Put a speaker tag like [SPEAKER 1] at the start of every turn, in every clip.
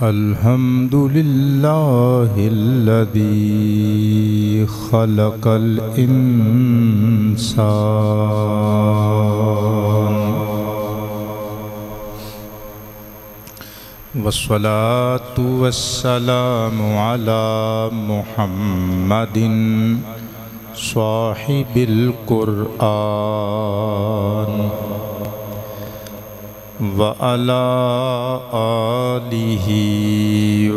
[SPEAKER 1] الحمد لله الذي خلق الإنسان والصلاة والسلام على محمد صاحب القرآن وعلى آله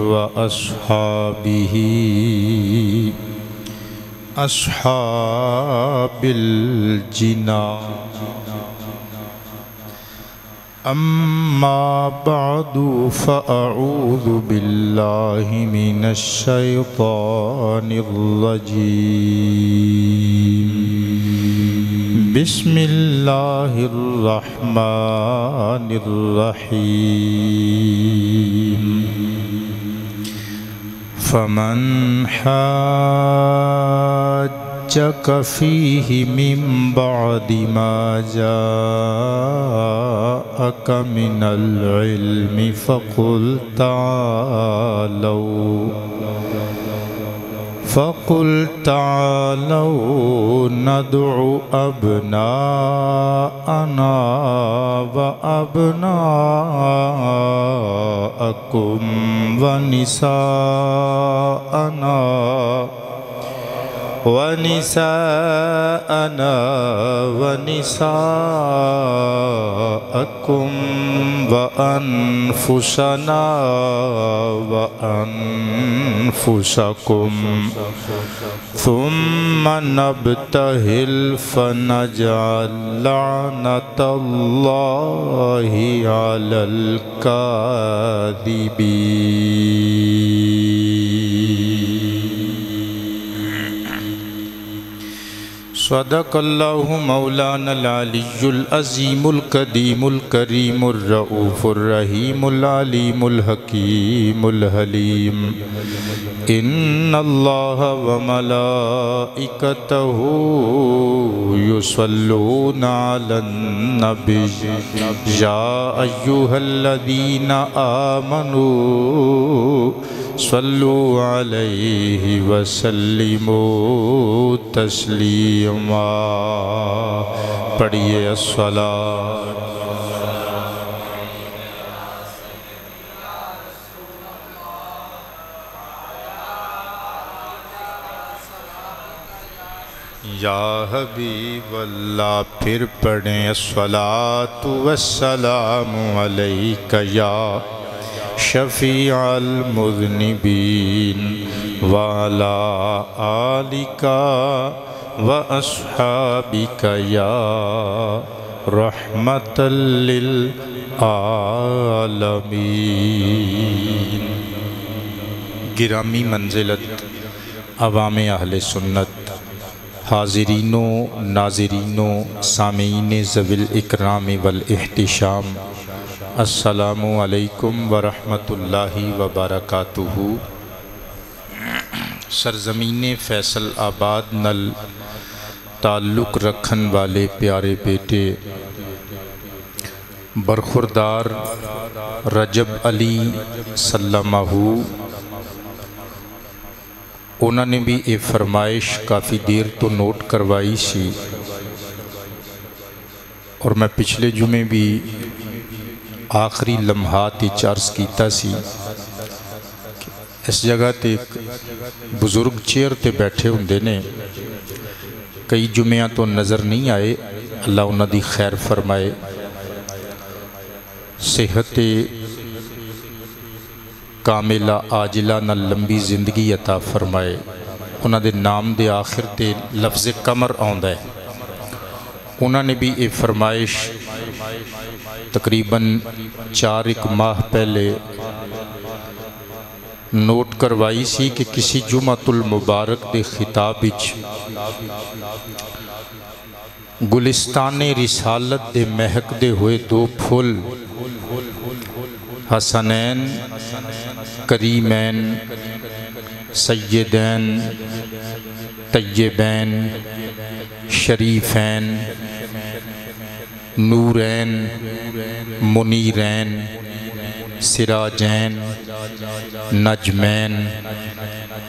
[SPEAKER 1] وأصحابه أصحاب الجنان أما بعد فأعوذ بالله من الشيطان الرجيم بسم الله الرحمن الرحيم فمن حاجك فيه من بعد ما جاءك من العلم فقل تعالوا ندع أبناءنا وأبناءكم ونساءنا ونساءكم وأنفسنا وأنفسكم ثم نبتهل فنجعل لعنة الله على الكاذبين. صدق اللہ مولانا العلی العظیم القدیم الکریم الرؤوف الرحیم العلیم الحکیم الحلیم. ان اللہ وملائکتہ یصلون علی النبی یا ایہا الذین آمنوا صلوا علیہ وسلموا تسلیما. پڑھیے الصلاۃ. یا حبیب اللہ. پھر پڑھیں الصلاۃ والسلام علیک یا شفیع المذنبین وعلی آلک واصحابک یا رحمۃ للعالمین. گرامی منزلت عوام اہل سنت، حاضرینوں ناظرینوں سامعین ذوی الاکرام والاحتشام، السلام علیکم ورحمۃ اللہ وبرکاتہ. سرزمین فیصل آباد نل تعلق رکھن والے پیارے بیٹے برخوردار رجب علی سلمہ، انہوں نے بھی یہ فرمائش کافی دیر تو نوٹ کروائی سی، اور میں پچھلے جمعے بھی آخری لمحات عرض کیتا سی. اس جگہ تے ایک بزرگ چیئر تے بیٹھے ہوندے نے، کئی جمعیاں تو نظر نہیں آئے، اللہ انہاں دی خیر فرمائے، صحت کاملہ عاجلہ نہ لمبی زندگی عطا فرمائے. انہاں دے نام دے آخر تے لفظ قمر آندا ہے. انہاں نے بھی یہ فرمائش تقریباً 4 ماہ پہلے نوٹ کروائی سی کہ کسی جمعۃ المبارک دے خطاب وچ گلستان رسالت دے مہک دے ہوئے 2 پھول حسنین کریمین سیدین طیبین شریفین نورین منیرین سراجین، نجمین،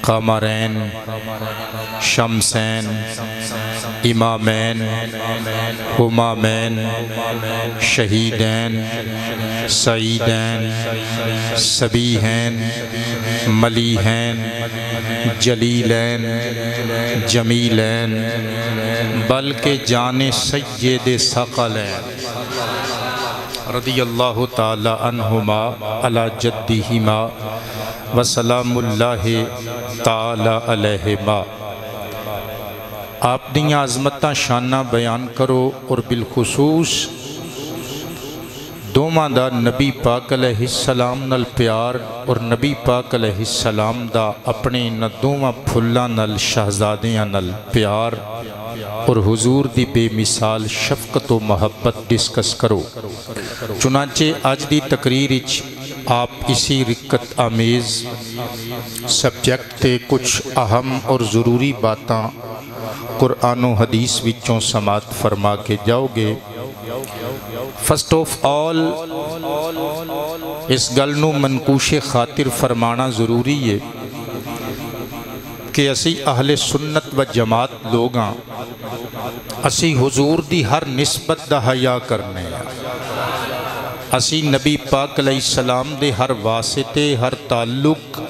[SPEAKER 1] قمرین، شمسین، امامین، امامین، شہیدین، سعیدین، سبیحین، ملیحین، جلیلین، جمیلین، بلکہ جان سید ثقلین رضی اللہ تعالی عنہما علی جدہما وسلام اللہ تعالی علیہما۔ آپ دیاں عظمتاں شانہ بیان کرو اور بالخصوص دوواں دا نبی پاک علیہ السلام نال پیار اور نبی پاک علیہ السلام دا اپنے نہ دوواں پھلاں نال شہزادیاں نال پیار اور حضور دی بے مثال شفقت و محبت ڈسکس کرو۔ چنانچہ آج دی تقریر اچ آپ اسی رکت آمیز سبجیکٹ تے کچھ اہم اور ضروری باتاں قرآن و حدیث وچوں سماعت فرما کے جاؤ گے۔ فرسٹ آف آل اس گل نو منقوش خاطر فرمانا ضروری ہے کہ اسی اہل سنت و جماعت لوگاں اسی حضور دی ہر نسبت دا حیا کرنے ہیں، اسی نبی پاک علیہ السلام دے ہر واسطے، ہر تعلق،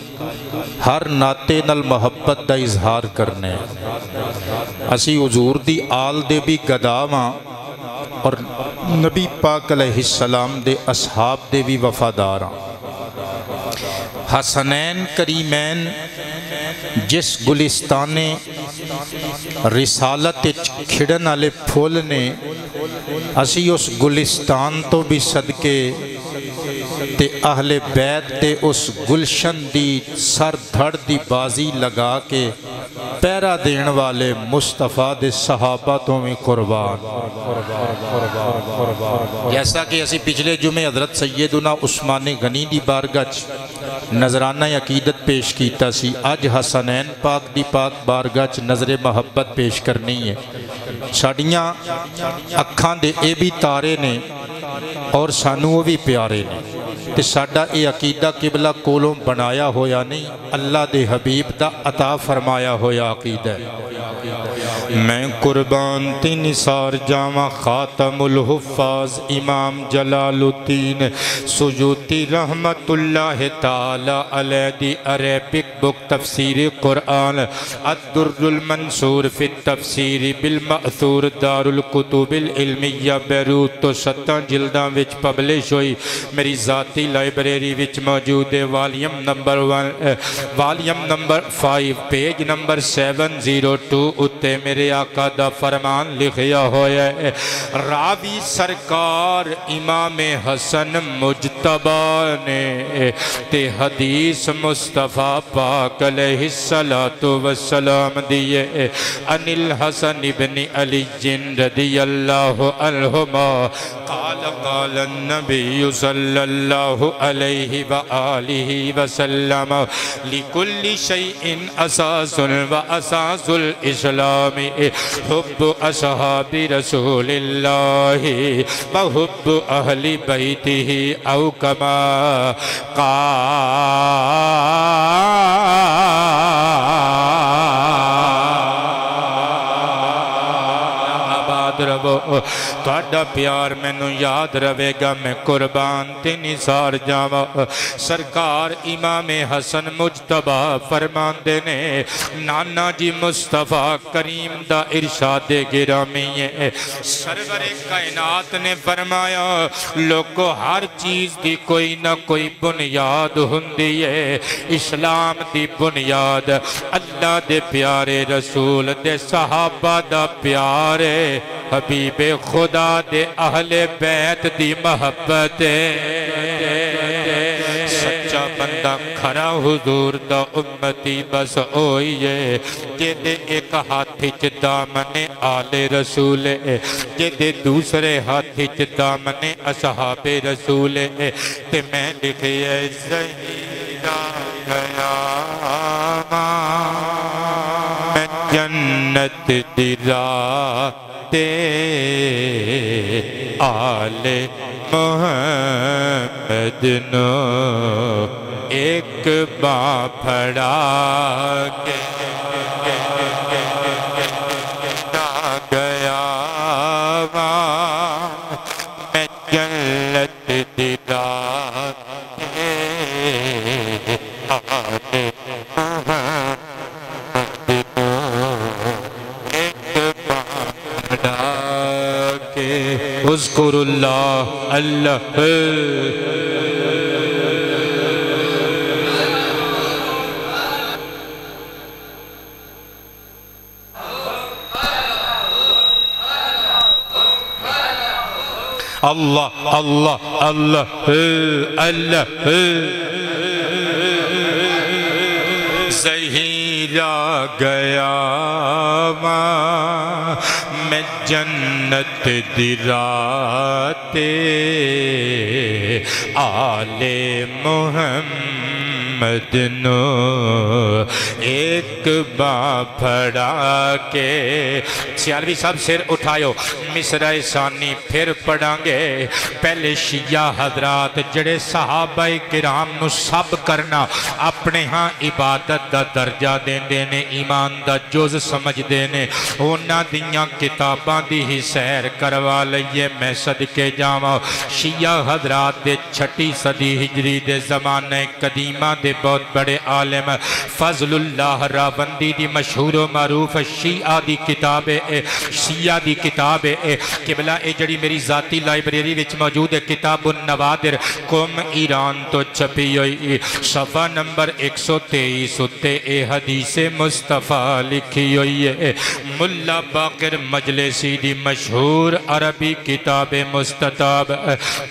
[SPEAKER 1] ہر ناتے نال محبت دا اظہار کرنے ہیں، اسی حضور دی آل دے بھی گداواں اور نبی پاک علیہ السلام دے اصحاب دے بھی وفاداراں۔ حسنین کریمین جس گلستان رسالت کھڑن والے پھول نے، اسی اس گلستان تو بھی صدقے تے اہل بیت تے اس گلشن دی سر دھڑ دی بازی لگا کے پیرا دین والے مصطفیٰ دے صحابہ تو میں قربان۔ جیسا کہ اسی پچھلے جمعے حضرت سیدنا عثمان غنی دی بارگاہ نظرانہ عقیدت پیش کیتا سی، آج حسنین پاک دی پاک بارگاہ نظر محبت پیش کرنی ہے۔ ساڑیاں اکھاں دے اے بھی تارے نے اور سانو بھی پیارے نے، تے ساڑا اے عقیدہ قبلہ کولوں بنایا ہویا نہیں، اللہ دے حبیب دا عطا فرمایا ہویا عقیدہ ہے۔ میں قربان تی نثار جامع خاتم الحفاظ امام جلال الدین سیوطی رحمت اللہ تعالی علیہ دی عربک بک تفسیر قرآن الدر المنصور فی التفسیر بالمأثور دار الکتب العلمیہ بیروت تو 7 جلداں وچ پبلش ہوئی، میری ذاتی لائبریری وچ موجود ہے، والیم نمبر 5 پیج نمبر 702 اتے میرے آقا دا فرمان لکھیا ہویا ہے۔ راوی سرکار امام حسن مجتبہ نے تے حدیث مصطفیٰ پاک علیہ السلام دیئے، ان الحسن ابن علی رضی اللہ عنہما قال النبی صلی اللہ علیہ وآلہ وسلم لکل شیء اساس و اساس الاسلام حب اصحاب رسول اللہ و حب اہل بیتہ او کما تھوڑا پیار مینوں یاد رہے گا، میں قربان تے نثار جاواں۔ سرکار امام حسن مجتبہ فرماندے نے، نانا جی مصطفیٰ کریم دا ارشاد گرامی ہے، سرور کائنات نے فرمایا لوگو ہر چیز دی کوئی نہ کوئی بنیاد ہوندی ہے، اسلام دی بنیاد اللہ دے پیارے رسول دے صحابہ دا پیارے حبیب خدا دے اہل بیت دی محبت، سچا بندہ کھڑا حضور دا امتی بس ہوئیے، جدے ایک ہاتھی چ دامن آل رسول ہے، جدے دوسرے ہاتھی چ دامن اصحاب رسول ہے، تے میں لکھے زہیرہ گیا میں جنت دی راہ آل محمد نو ایک باں پھڑا کے نہ گیا میں جنت دی رات اذکر اللہ اللہ اللہ اللہ اللہ اللہ زہیرا گیا میں جنت دی رات آل محمد نو ایک باں پھڑا کے سیالوی صاحب سر اٹھائیو مصرع ثانی پھر پڑھاں گے پہلے شیعہ حضرات جڑے صحابہ کرام نو سب کرنا اپنے ہاں عبادت دا درجہ دین دینے ایمان دا جز سمجھ دینے اونا دیاں کتاباں دی ہی سیر کروا لئیے میں صدقے جاواں شیعہ حضرات دے چھٹی صدی ہجری دے زمانے قدیمہ دے بہت بڑے عالم فضل اللہ راوندی دی مشہور و معروف شیعہ دی کتاب شیعہ دی کتاب قبلہ جڑی میری ذاتی لائبریری وچ موجود ہے کتاب النوادر قوم ایران تو چھپی ہوئی صفحہ نمبر 123 اتے اے حدیث مصطفیٰ لکھی ہوئی ہے ملا باقر مجلسی دی مشہور عربی کتاب مستطاب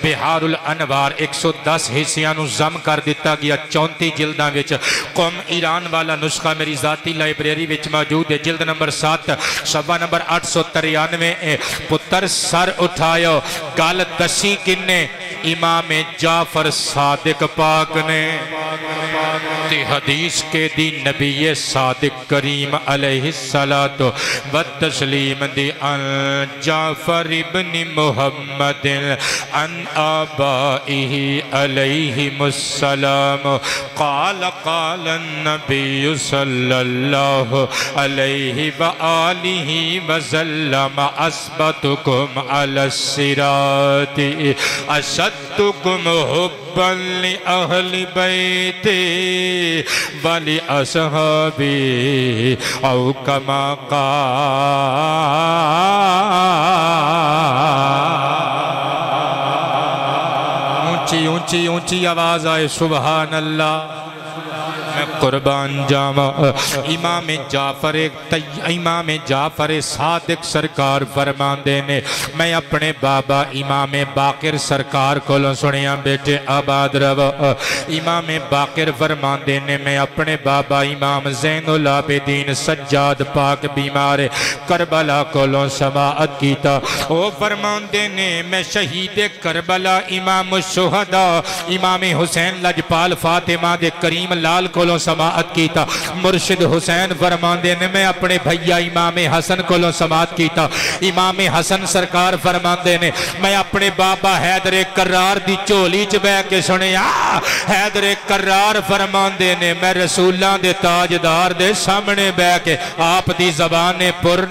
[SPEAKER 1] بحار الانوار 110 حصیاں نو زم کر دیتا گیا 34 جلداں وچ قوم ایران والا نسخہ میری ذاتی لائبریری وچ موجود ہے جلد نمبر 7 صفحہ نمبر 893 پتر سر اٹھائیو گال دسی کنے امام جعفر صادق پاک نے تی حدیث کے دی نبی صادق کریم علیہ السلام دی ان جعفر ابن محمد ان آبائه علیہ السلام قال قال النبی صلی اللہ علیہ وآلہ وسلم اسبتکم علی الصراط اشدکم حبا لأہل بیتی ولی اصحابی او کما قال اونچی آواز آئے سبحان اللہ میں قربان جاواں امام جعفر صادق سرکار فرمان دینے میں اپنے بابا امام باقر سرکار کو سنیا بیٹے آباد رو امام باقر فرمان دینے میں اپنے بابا امام زین العابدین سجاد پاک بیمار کربلا کو سماعت کیتا او فرمان دینے میں شہید کربلا امام الشہداء امام حسین لجپال فاطمہ دے کریم لال کو سماعت کیتا مرشد حسین فرمان دینے میں اپنے بھیا امام حسن کو سماعت کیتا امام حسن سرکار فرمان دینے میں اپنے بابا حیدر کرار دی چولی چ بے کے سنیا حیدر کرار فرمان دینے میں رسولان دے تاجدار دے سامنے بے کے آپ دی زبان پر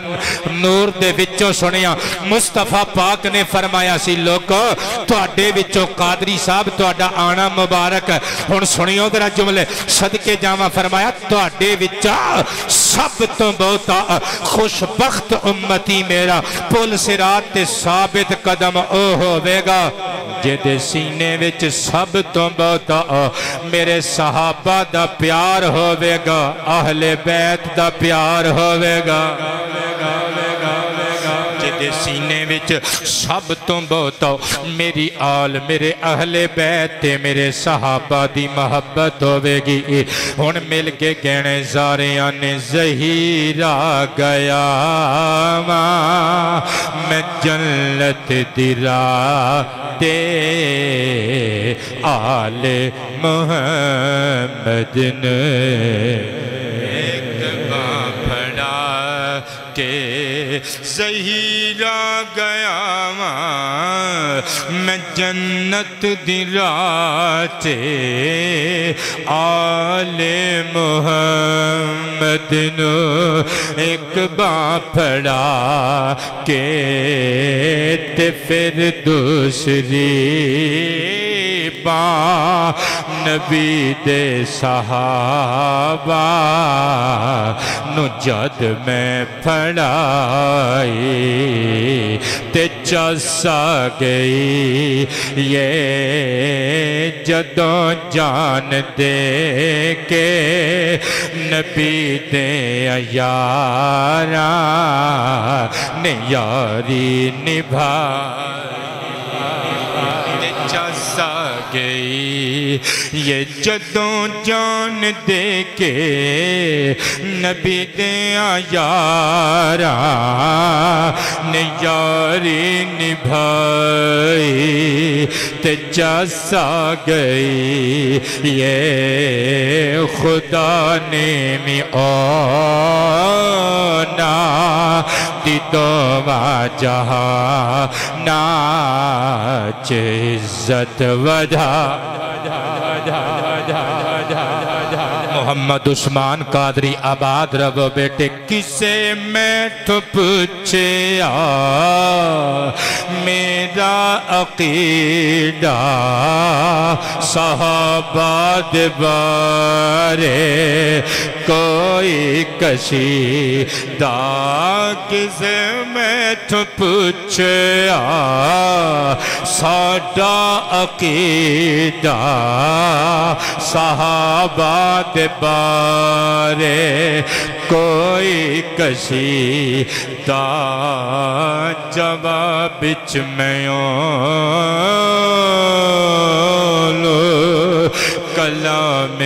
[SPEAKER 1] نور دے وچوں سنیا مصطفیٰ پاک نے فرمایا سی لوگو تو اڈے وچوں قادری صاحب تو اڈا آنا مبارک ہن سنیو درہ جملے صدقے جامع فرمایا تو اڈے وچا سب تو بہتا خوشبخت امتی میرا پل صراط تے ثابت قدم او ہوئے گا جدے سینے وچ سب تو بہتا میرے صحابہ دا پیار ہوئے گا اہل بیت دا پیار ہوئے گا جدے سینے وچ سب تو بہتا میری آل میرے اہل بیت میرے صحابہ دی محبت ہوئے گی ہن مل کے گہنے زاریاں نے زہیرا گیا میں جنت دی رات آل محمد نے ایک باں پھڑا کے زہیرا گیا میں جنت دی راہ آل محمد نو ایک باں پھڑا کے تے پھر دوسری باں نبی دے صحابہ نو جد میں پھڑائی تے چسا گئی یہ جدوں جان دے کے نبی دے یاراں نے یاری نبھائی چسا گئی یہ جدوں جان دے کے نبی دے یاراں نے یاری نبھائی تے چسا گئی یہ خدا نے می اونا دی دعا جہاں ناچ عزت ودھا محمد عثمان قادری آباد رب بیٹے کسے میں تو پوچھے میرا عقیدہ صحابہ دے بارے کوئی کشیدہ کسے میں تو پوچھے ساڈا عقیدہ صحابہ دے بارے کوئی کشیدہ جواب بچ میں اولو کلام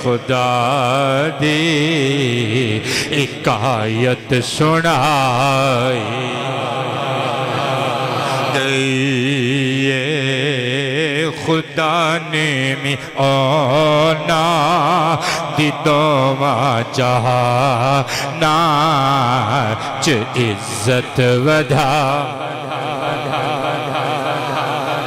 [SPEAKER 1] خدا دی ایک آیت سنائی خدا نے می اونا دی دعا جہاں ناچ عزت ودھا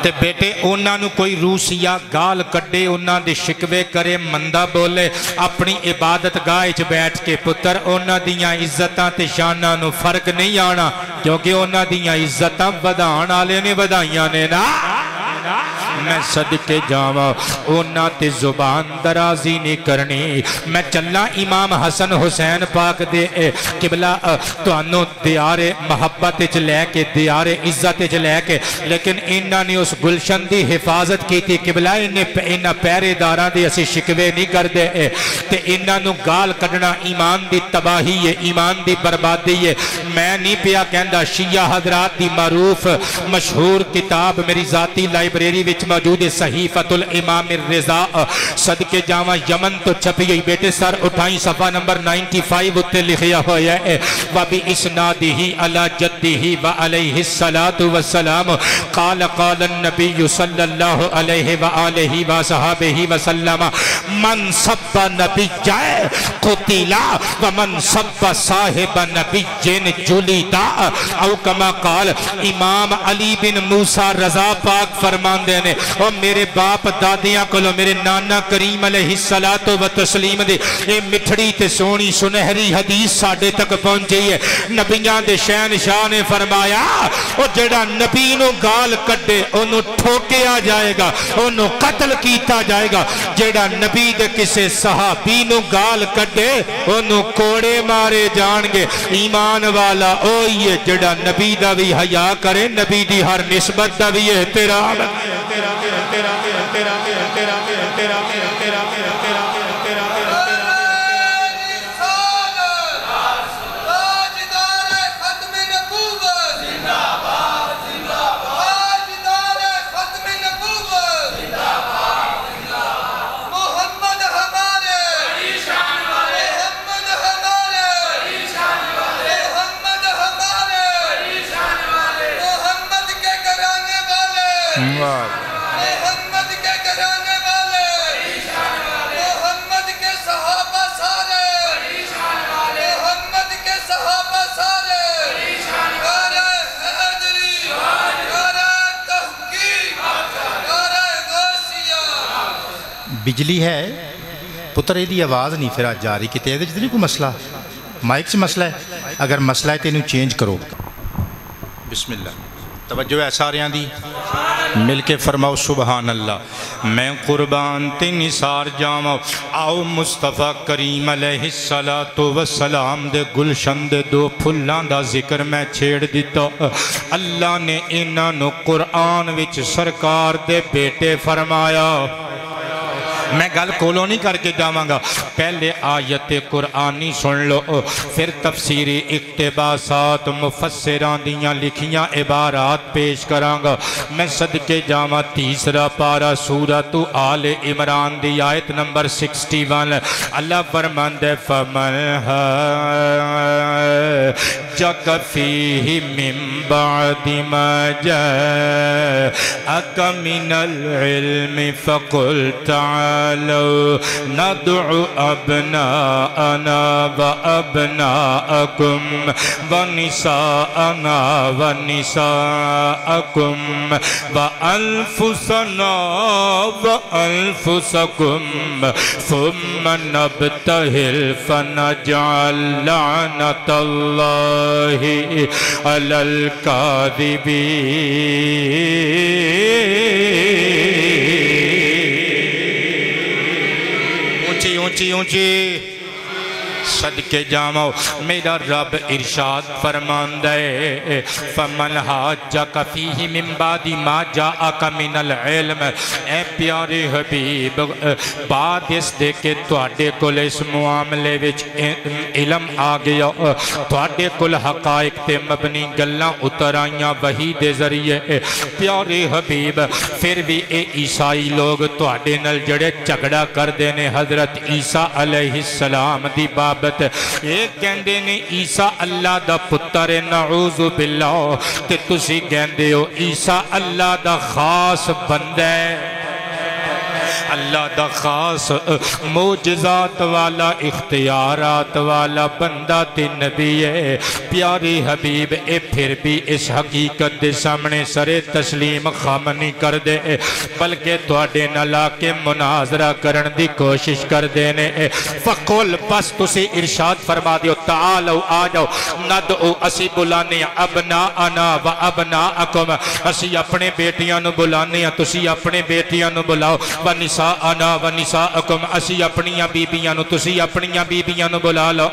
[SPEAKER 1] تے بیٹے انہاں نو کوئی روسیا گال کڈے انہاں دے شکوے کرے مندہ بولے اپنی عبادت گاہ وچ بیٹھ کے پتر انہاں دیاں عزتاں تے شاناں نو فرق نہیں آنا کیونکہ انہاں دیاں عزتاں بدھان والے نے بدھائیاں نے نا میں صدقے جاواں انہاں تے زبان درازی نہیں کرنی میں چلا امام حسن حسین پاک دے قبلہ توانوں دیار محبت چ لے کے دیار عزت چ لے کے لیکن انہاں نے اس گلشن دی حفاظت کی تھی قبلہ انہاں پہرے داراں دے اسی شکوے نہیں کر دے تے انہاں نو گال کڈنا ایمان دی تباہی ہے ایمان دی بربادی ہے میں نہیں پیا کہندا شیعہ حضرات دی معروف مشہور کتاب میری ذاتی لائبریری وچ موجود صحیفۃ الامام الرضا صدقے جاواں یمن تو چھپی گئی بیٹے سر اٹھائیں صفحہ نمبر 95 اتے لکھیا ہوا ہے وَبِإِسْنَادِهِ عَلَى جَدِّهِ وَعَلَيْهِ الصَّلَاةُ وَالسَّلَامُ قَالَ قَالَ النَّبِيُّ صَلَّى اللَّهُ عَلَيْهِ وَآلِهِ وَصَحَابِهِ وَسَلَّمَ مَنْ صَبَّ نَبِيًّا قُتِلَ وَمَنْ صَبَّ صَاحِبَ نَبِيٍّ جُلِدَ او کما قال امام علی بن موسیٰ رضا پاک فرمان دینے اور میرے باپ دادیاں کلو میرے نانا کریم علیہ السلام دے یہ مٹھڑی تے سونی سنہری حدیث ساڑھے تک پہنچی ہے نبیان دے شہنشاہ نے فرمایا اور جڑا نبی نو گال کٹے انہوں ٹھوکیا جائے گا انہوں قتل کیتا جائے گا جڑا نبی دے کسے صحابی نو گال کٹے انہوں کوڑے مارے جانگے ایمان والا اوئیے جڑا نبی دا بھی حیاء کرے نبی دی ہر نسبت دا بھی احترام
[SPEAKER 2] محمد کے گھرانے والے محمد کے صحابہ سارے محمد کے صحابہ سارے نعرہ حیدری نعرہ تحقیق
[SPEAKER 1] بجلی ہے پتر یہ آواز نہیں پھر جا رہی کتے یہ نہیں کوئی مسئلہ مائک سے مسئلہ ہے اگر مسئلہ ہے تو انہوں چینج کرو بسم اللہ توجہ ہے سارے دی مل کے فرماؤ سبحان اللہ میں قربان تے نثار جاواں آؤ مصطفیٰ کریم علیہ السلام دے گلشن دے دو پھلاں دا ذکر میں چھیڑ دیتا اللہ نے انہاں نو قرآن وچ سرکار دے بیٹے فرمایا میں گل کولو نہیں کر کے جاواں گا پہلے آیت قرآنی سن لو پھر تفسیری اقتباسات مفسران دیاں لکھیاں عبارات پیش کراں گا میں صدقے جاواں تیسرا پارا سورۃ آل عمران دی آیت نمبر 61 اللہ فرماندے فمن حاجک فیہ من بعد ما جاءک من العلم فقل تعالی ندعو ابناءنا وابناءكم ونساءنا ونساءكم وانفسنا وانفسكم ثم نبتهل فنجعل لعنة الله على الكاذبين اونچی اونچی صدقے جامعو میرا رب ارشاد فرماندے فمن حاجک فیہ من بعد ما جاءک من العلم اے پیارے حبیب بعد اس دے کے تواڈے کل اس معاملے وچ علم آ گیا تواڈے کل حقائق تے مبنی گلاں اتر آئیاں وحی دے ذریعے پیارے حبیب پھر بھی اے عیسائی لوگ تواڈے نال جڑے جھگڑا کر دینے حضرت عیسیٰ علیہ السلام دی بابت ایک کہندے نے عیسیٰ اللہ دا پتر نعوذ باللہ تے تسی کہندے ہو عیسیٰ اللہ دا خاص بندہ اللہ دا خاص معجزات والا اختیارات والا بندہ تے نبی ہے پیاری حبیب اے پھر بھی اس حقیقت دے سامنے سرے تسلیم خام نہیں کر دے بلکہ تواڈے نلا کے مناظرہ کرن دی کوشش کر دینے فقل بس تسی ارشاد فرما دیو تعالو آ جاؤ ندعو اسی بلانے ابناءنا و ابناءکم اسی اپنے بیٹیاں نو بلانے تسی اپنے بیٹیاں نو بلاؤ و نساءنا و نساءکم اسی اپنیاں بیبیاں نو تسی اپنیاں بیبیاں نو بلا لو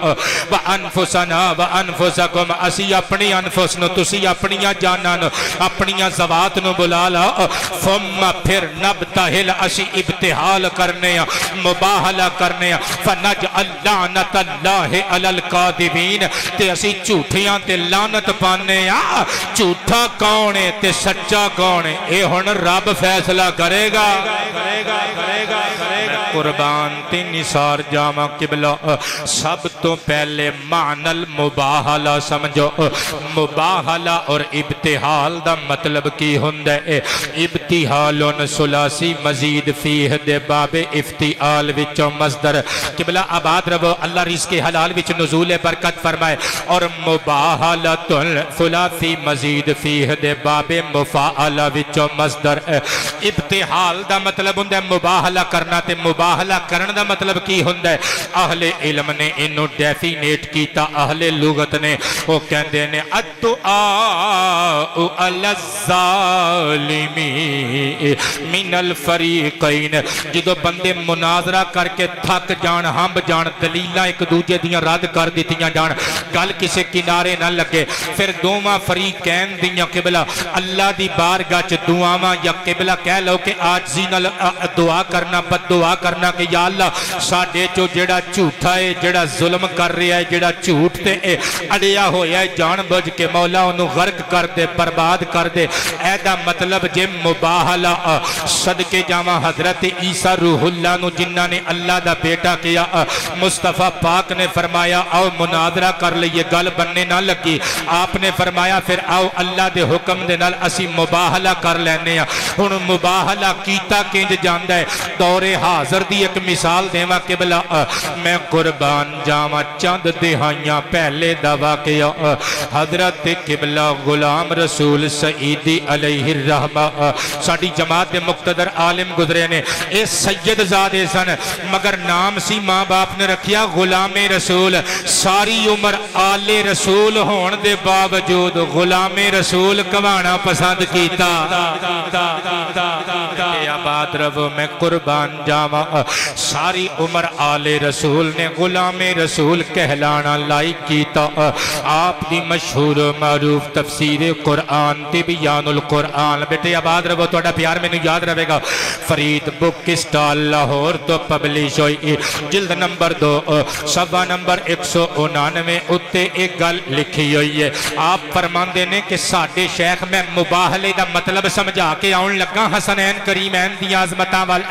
[SPEAKER 1] و انفسنا و انفسکم اسی اپنی انفس نو تسی اپنیاں جاناں نو اپنیاں زوات نو بلا لو ثم پھر نبتہل اسی ابتحال کرنے مباہلہ کرنے فنجعل لعنت اللہ علی الکاذبین تے اسی جھوٹیاں تے لعنت پانے جھوٹا کونے تے سچا کونے اے ہن رب فیصلہ کرے گا قربان تے نثار جامع قبلہ سب تو پہلے معنی المباہلہ سمجھو مباہلہ اور ابتحال دا مطلب کی ہوندے ابتحالون سلاسی مزید فیہ دے باب افتعال وچوں مصدر قبلہ آباد رہو اللہ رزق حلال وچ نزول برکت فرمائے اور مباہلتن سلاسی مزید فیہ دے باب مفاعلہ وچوں مصدر ابتحال دا مطلب ہوندے مباہلہ کرنا تے مباہلہ کرن دا مطلب کی ہوندے اہل علم نے انہوں ڈیفینیٹ کیتا اہل لغت نے وہ کہندے نے الدعاء علی الظالمی من الفریقین جدو بندے مناظرہ کر کے تھک جان ہم جان دلیلہ ایک دوجہ دیاں رد کر دیتیاں جان گل کسے کنارے نہ لگے پھر دوما فریقین دیاں قبلہ اللہ دی بارگاہ چ دعاواں یا قبلہ کہہ لو کہ آجزی نہ دعا کرنا بد دعا کرنا کہ یا اللہ ساڈے چو جڑا جھوٹا ہے جڑا ظلم کر رہا ہے جڑا جھوٹ تے اڑیا ہویا ہے جان بوجھ کے مولا انہوں غرق کر دے برباد کر دے ایدہ مطلب جے مباہلہ صدقے جامع حضرت عیسیٰ روح اللہ نو جنہ نے اللہ دا بیٹا کیا مصطفیٰ پاک نے فرمایا آؤ مناظرہ کر لئیے گل بننے نہ لگی آپ نے فرمایا پھر آؤ اللہ دے حکم دے نال اسی مباہلہ کر لینے ہیں انہوں مباہلہ کیتا کنج جاندہ ہے ہے دور حاضر دی ایک مثال دیواں قبلہ میں قربان جاواں چند دہائیاں پہلے دا واقعہ حضرت قبلہ غلام رسول سعیدی علیہ الرحمہ ساڑی جماعت مقتدر عالم گزرے نے اے سید زادے سن مگر نام سی ماں باپ نے رکھیا غلام رسول ساری عمر آل رسول ہون دے باوجود غلام رسول کوانا پسند کیتا اے آباد رب میں قربان جاواں ساری عمر آل رسول نے غلام رسول کہلانا لائق کیتا آپ دی مشہور معروف تفسیر قرآن تبیان القرآن بیٹے آباد رب توڑا پیار میں نہیں یاد رہے گا فرید بک اسٹال لاہور تو پبلش ہوئی جلد نمبر 2 صفحہ نمبر 199 اتے ایک گل لکھی ہوئی ہے آپ فرماندے نے کہ ساڑھے شیخ میں مباہلے دا مطلب سمجھا کے آن لگا حسنین کریمین دی عظمتاں وال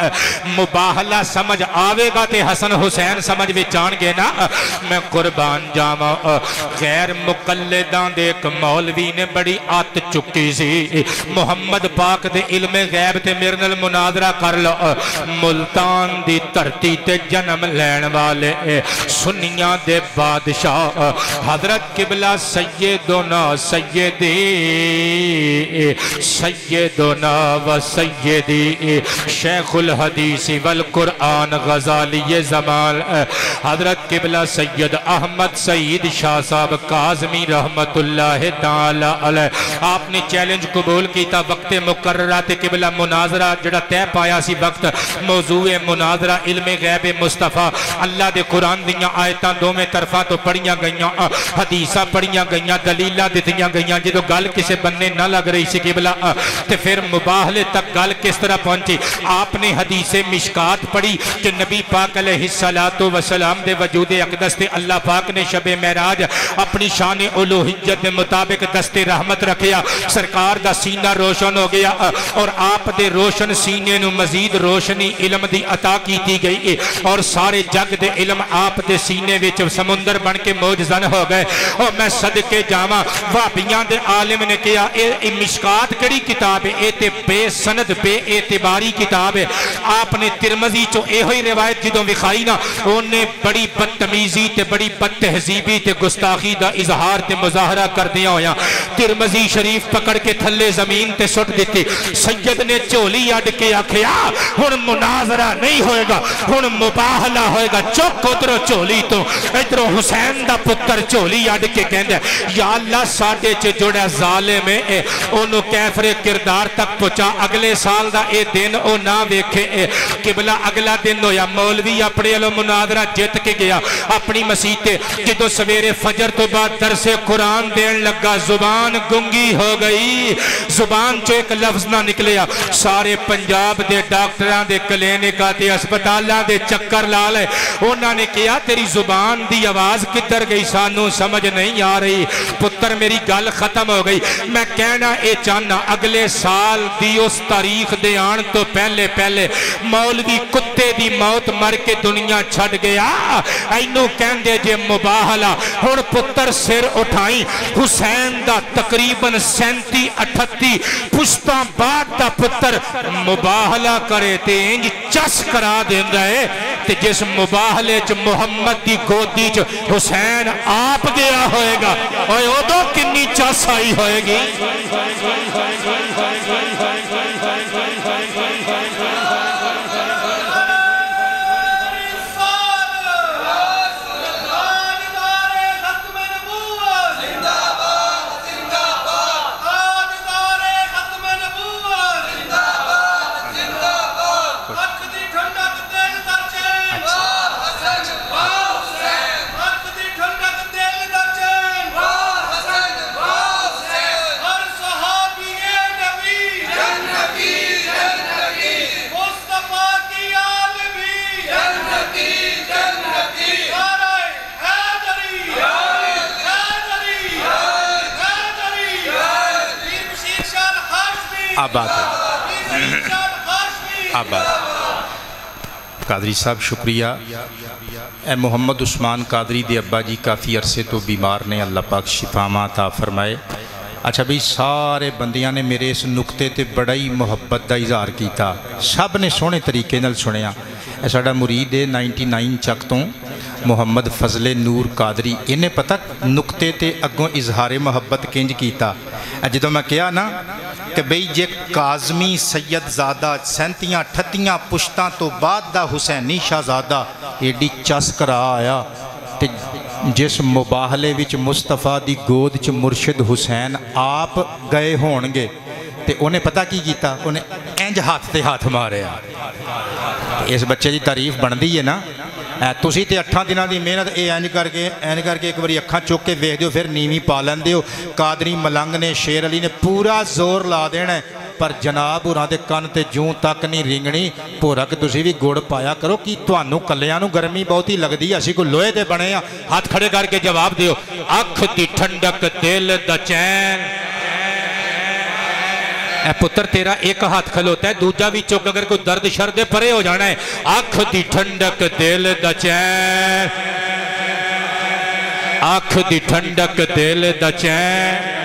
[SPEAKER 1] مباہلہ سمجھ آوے گا تے حسن حسین سمجھ وچان گے نا میں قربان جاواں غیر مقلدان دے ایک مولوی نے بڑی آت چکی سی محمد پاک دے علم غیب تے میرنل مناظرہ کر لو ملتان دی دھرتی تے جنم لین والے سنیاں دے بادشاہ حضرت قبلہ سیدنا و سیدی شیخ الحدیث والقرآن غزالی زمان حضرت قبلہ سید احمد سعید شاہ صاحب کاظمی رحمت اللہ تعالی علیہ آپ نے چیلنج قبول کیتا وقت مقررات قبلہ مناظرہ جڑا تے پایا سی وقت موضوع مناظرہ علم غیب مصطفیٰ اللہ دے قرآن دیاں آیتاں دو میں طرفہ تو پڑھیاں گئیاں حدیثہ پڑھیاں گئیاں دلیلہ دیتیاں گئیاں جدو گل کسے بننے نہ لگ رہی سی قبلہ تے پھر مباہلے تک گل کس طرح پہنچی آپ نے حدیث مشکات پڑھی کہ نبی پاک علیہ السلام دے وجود اقدس تے اللہ پاک نے شب معراج اپنی شان الوہیت دے مطابق دست رحمت رکھیا سرکار دا سینہ روشن ہو گیا اور آپ دے روشن سینے نو مزید روشنی علم دی عطا کیتی گئی اور سارے جگ دے علم آپ دے سینے وچ سمندر بن کے موجزن ہو گئے اور میں صدقے جاواں وہابیاں دے عالم نے کہا اے مشکات کڑی کتاب ہے اے تے بے سند بے اعتباری کتاب ہے آپ نے ترمذی چو اے ہوئی روایت جدوں وکھائی نا انہیں بڑی بدتمیزی تے بڑی بد تہذیبی تے گستاخی دا اظہار تے مظاہرہ کر دیا ہویا ترمذی شریف پکڑ کے تھلے زمین تے سٹ دیتی سید نے چولی اڈ کے آکھیا ہن مناظرہ نہیں ہوئے گا ہن مباہلہ ہوئے گا چک ادھرو چولی تو ادھرو حسین دا پتر چولی اڈ کے کہندے یا اللہ ساڑھے چے جوڑا ظالم ہے انہوں کیفر کردار تک پہنچا اگلے سال دا اے دن او نہ ویکھے قبلہ اگلا دن ہویا مولوی اپنے علم مناظرہ جت کے گیا اپنی مسیحتے جدو سویرے فجر تو بعد درس قرآن دین لگا زبان گنگی ہو گئی زبان چو ایک لفظ نہ نکلیا سارے پنجاب دے ڈاکٹران دے کلینکا تے اسپتالہ دے چکر لالے انہوں نے کیا تیری زبان دی آواز کدھر گئی سانو سمجھ نہیں آ رہی پتر میری گل ختم ہو گئی میں کہنا اے چاہنا اگلے سال دی اس تاریخ دے آن تو پہلے مولوی کتے دی موت مر کے دنیا چھڑ گیا اینو کہندے جے مباہلہ ہن پتر سر اٹھائیں حسین دا تقریباً 37-38 پشتاں بعد دا پتر مباہلہ کرے تے انج چس کرا دیں رہے تے جس مباہلے چ محمد دی گودی چ حسین آپ گیا ہوئے گا اور او دو کنی چس آئی ہوئے گی قادری صاحب شکریہ اے محمد عثمان قادری دے ابا جی کافی عرصے تو بیمار نے اللہ پاک شفا عطا فرمائے اچھا بھئی سارے بندیاں نے میرے اس نقطے تے بڑا ہی محبت دا اظہار کیتا، سب نے سونے طریقے نال سنیا۔ اے ساڈا مرید ہے 99 چک تو محمد فضل نور قادری، انہیں پتہ نقطے تے اگوں اظہار محبت کنج کیتا۔ جدوں میں کہا نا کہ بھئی جے کاظمی سید زادہ 37-38 پشتاں تو بعد دا حسینی شہزادہ ایڈی چس کرا آیا تے جس مباہلے وچ مصطفیٰ دی گود چ مرشد حسین آپ گئے ہونگے تے انہیں پتہ کی کیتا، انہیں انج ہاتھ تے ہاتھ مارے۔ اس بچے دی تعریف بندی ہے نا، تسی تے 8 دنوں دی محنت انج کر کے ایک باری اکھاں چک کے ویکھ دیو، پھر نیویں پا لیندے ہو۔ قادری ملنگ نے شیر علی نے پورا زور لا دینا ہے، پر جناب ہوراں دے کن تے جوں تک نہیں رنگنی۔ پورک تسی بھی گڑ پایا کرو کہ تانوں کلیاں نوں گرمی بہت ہی لگدی ہے، اسی کو لوہے دے بنے ہاں۔ ہاتھ کھڑے کر کے جواب دیو، اکھ دی ٹھنڈک دل دا چین۔ اے پتر تیرا ایک ہاتھ کھلوتا ہے، دوجہ بھی چک اگر کوئی درد شرد پرے ہو جانا ہے۔ آنکھ دی ٹھنڈک دل دا چین، آنکھ دی ٹھنڈک دل دا چین۔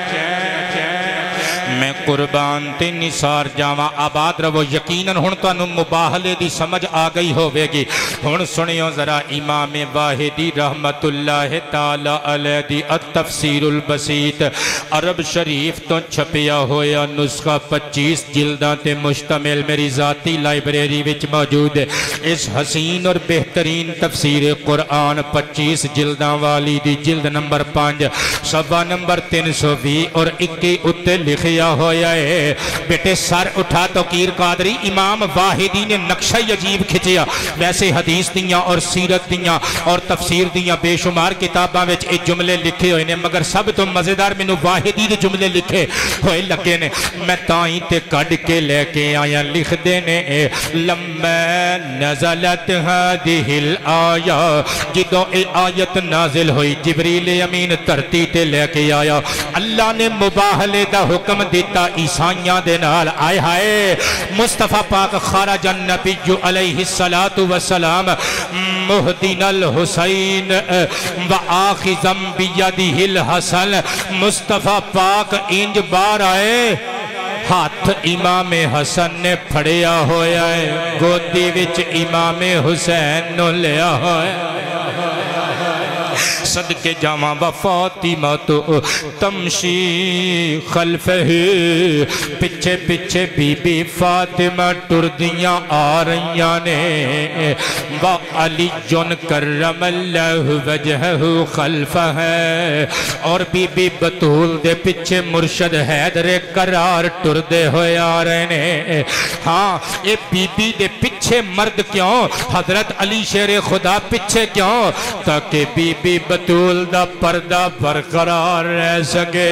[SPEAKER 1] میں قربان تے نثار جاواں آباد رہو، یقیناً ہن تانوں مباہلے دی سمجھ آ گئی ہوے گی۔ ہن سنیو ذرا امام واحدی رحمت اللہ تعالی علیہ دی التفسیر البسیط عرب شریف تو چھپیا ہویا نسخہ 25 جلداں تے مشتمل میری ذاتی لائبریری وچ موجود ہے۔ اس حسین اور بہترین تفسیر قرآن 25 جلداں والی دی جلد نمبر 5 صفحہ نمبر 320 اور 21 اتے لکھیا ہویا ہے۔ بیٹے سر اٹھا توقیر قادری، امام واحدی نے نقشہ عجیب کھچیا۔ ویسے حدیث دیاں اور سیرت دیاں اور تفسیر دیاں بے شمار کتاباں وچ اے جملے لکھے ہوئے نے، مگر سب تو مزیدار مینوں واحدی دے جملے لکھے ہوئے لگے نے۔ میں تائیں تے کڈ کے لے کے آیا، لکھ دینے لما نزلت هذه الآیہ، جدوں اے آیت نازل ہوئی جبریل امین دھرتی تے لے کے آیا۔ اللہ نے مباہلے دا حکم دیتا عیسائیاں دے نال، آئے ہائے مصطفیٰ پاک خارج النبی علیہ السلام مہدین الحسین و آخذم بیدہ الحسن۔ مصطفیٰ پاک انج بار آئے، ہاتھ امام حسن نے پھڑیا ہویا ہے، گودی وچ امام حسین نو لیا ہویا ہے۔ صدقے جاواں و فاطمہ تو تمشی خلفہ، پچھے پچھے بی بی فاطمہ ٹردیاں آ رہیاں نے، و علی جن کرم اللہ وجہہ خلفہ ہے، اور بی بی بطول دے پچھے مرشد حیدر قرار ٹردے ہوئے آ رہے نے۔ ہاں اے بی بی دے پچھے مرد کیوں، حضرت علی شیر خدا پچھے کیوں، تاکہ بی بی بطول دا پردہ برقرار رہ سکے۔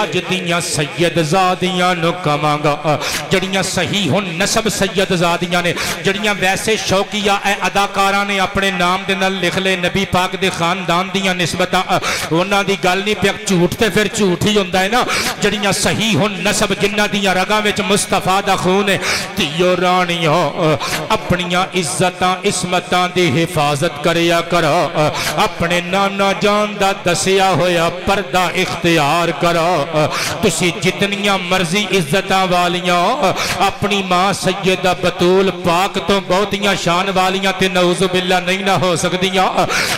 [SPEAKER 1] آج دیاں سید زادیاں نو کمانگا، جڑیاں صحیح ہن نسب سید زادیاں نے، جڑیاں ویسے شوقیہ اے اداکاراں نے اپنے نام دے نال لکھ لے نبی پاک دے خاندان دیاں نسبتاں، انہاں دی گل نہیں پیا جھوٹ تے پھر جھوٹ ہی ہوندا ہے نا۔ جڑیاں صحیح ہن نسب جنہاں دیاں رگاں وچ مصطفیٰ دا خون ہے، تیو رانیاں اپنیاں عزتاں عصمتاں دی حفاظت کریا کرو، اپنے نانا جان دا دسیا ہویا پردہ اختیار کرو۔ تسی جتنیاں مرضی عزتاں والیاں اپنی ماں سیدہ بطول پاک تو بہتیاں شان والیاں تے نعوذ باللہ نہیں نہ ہو سکدیاں۔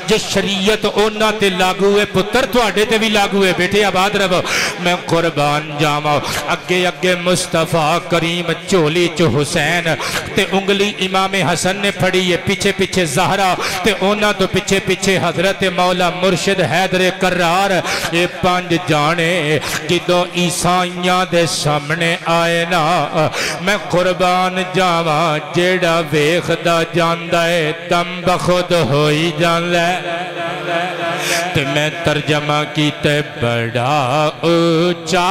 [SPEAKER 1] جس شریعت اونا تے لاگو ہے پتر تواڈے تے بھی لاگو ہے، بیٹے آباد رہو۔ میں قربان جاواں، اگے اگے مصطفیٰ کریم چولی چ حسین تے انگلی امام حسن نے پھڑی ہے، پیچھے پیچھے زہرا تے اونا تو پیچھے پیچھے حضرت مولا مرشد حیدر قرار۔ یہ 5 جانے جدوں عیسائیاں دے سامنے آئے نا، میں قربان جاواں جیڑا ویکھدا جاندا ہے دم بخود ہوئی جاندا ہے۔ تے میں ترجمہ کیتے بڑا اونچا،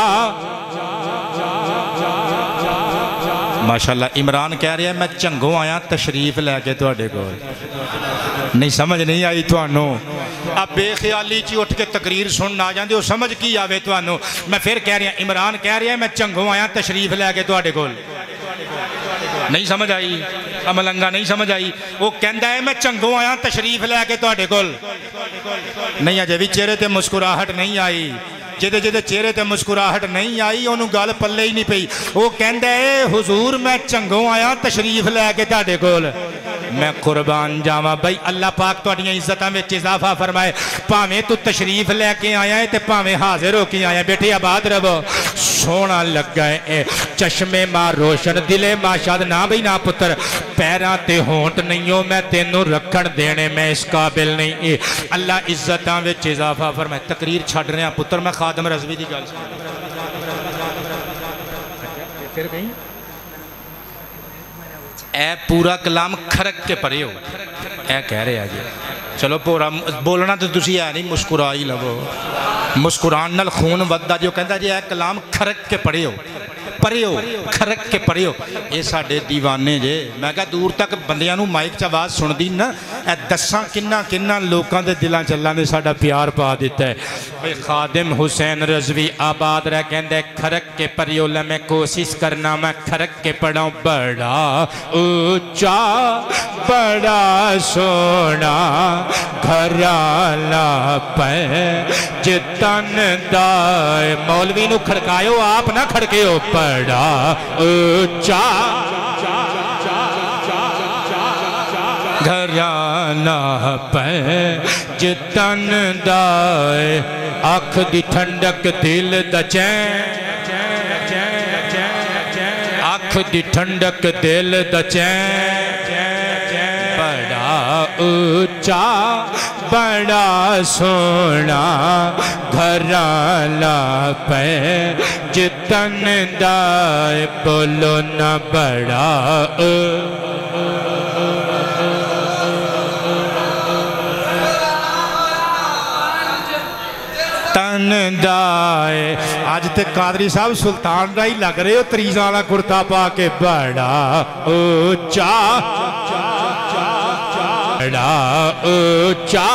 [SPEAKER 1] ماشاءاللہ عمران کہہ رہا ہے میں چنگوں آیا تشریف لے کے تواڈے کول، نہیں سمجھ نہیں آئی توانوں، اب بے خیالی چی اٹھ کے تقریر سننا آ جاندے ہو، سمجھ کی آوے توانوں۔ میں پھر کہہ رہا عمران کہہ رہا ہے میں چنگوں آیا تشریف لے کے تواڈے کول، نہیں سمجھ آئی ملنگا نہیں سمجھ آئی وہ کہندا ہے میں چنگوں آیا تشریف لے کے تواڈے کول نہیں اجے بھی چہرے تے مسکراہٹ نہیں آئی جدے چہرے تے مسکراہٹ نہیں آئی انہوں گل پلے ہی نہیں پئی وہ کہندا ہے حضور میں چنگوں آیا تشریف لے کے تواڈے کول میں قربان جاواں بھائی اللہ پاک تواڈیاں عزتاں وچ اضافہ فرمائے پاویں تو تشریف لے کے آیا ہے تے پاویں حاضر ہو کے آیا بیٹے آباد رہو سونا لگا ہے چشمے ماں روشن دلے ماں شاد نہ بھئی نہ پتر پیراں تے ہونٹ نہیں ہو میں تینوں رکھن دینے میں اس قابل نہیں اللہ عزتاں وچ اضافہ فرمائے تقریر چھڑ رہے ہیں پتر میں خادم رضوی دی گل پھر کہیں اے پورا کلام کھرک کے پرے ہو اے کہہ رہے آجے چلو پورا بولنا تو تسی ہے نہیں مسکرائی لگو مسکران نال خون ودہ جو کہندا جی اے کلام کھرک کے پڑھے ہو کھرک کے پڑھے ہو اے ساڑھے دیوانے جے میں کہا دور تک بندیاں نو مائک چا آواز سن دی نا اے دساں کنہ لوکاں دے دلاں چلان دے ساڑھا پیار پا دیتا ہے بھئی خادم حسین رضوی آباد رہ کہندے کھرک کے پڑھے ہو میں کوشش کرنا میں کھرک کے پڑھاؤں بڑا اونچا بڑا سونا گھرانا پہ جتن دائے مولوی نو کھڑکائے ہو آپ نہ کھڑکے ہو بڑا اونچا گھرانا پہ جتن دائے آنکھ دی ٹھنڈک دل دا چین آنکھ دی ٹھنڈک دل دا چین بڑا اونچا بڑا سونا گھرانا پہ جتن دائے بولو نہ بڑا تن دائے آج تے قادری صاحب سلطان رائی لگ رہے ہو تریزانہ کرتا پا کے بڑا اونچا بڑا اونچا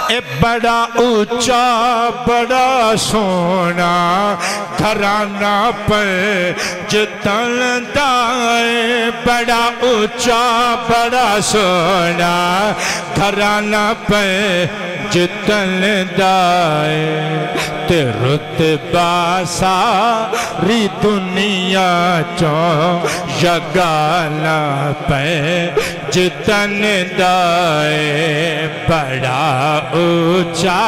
[SPEAKER 1] اے بڑا اونچا بڑا سونا گھرانا پر جتن دائے بڑا اونچا بڑا سونا گھرانا پر جتن دائے تے رتبہ ساری دنیا چوں جگانا پہ جتن دائے بڑا اونچا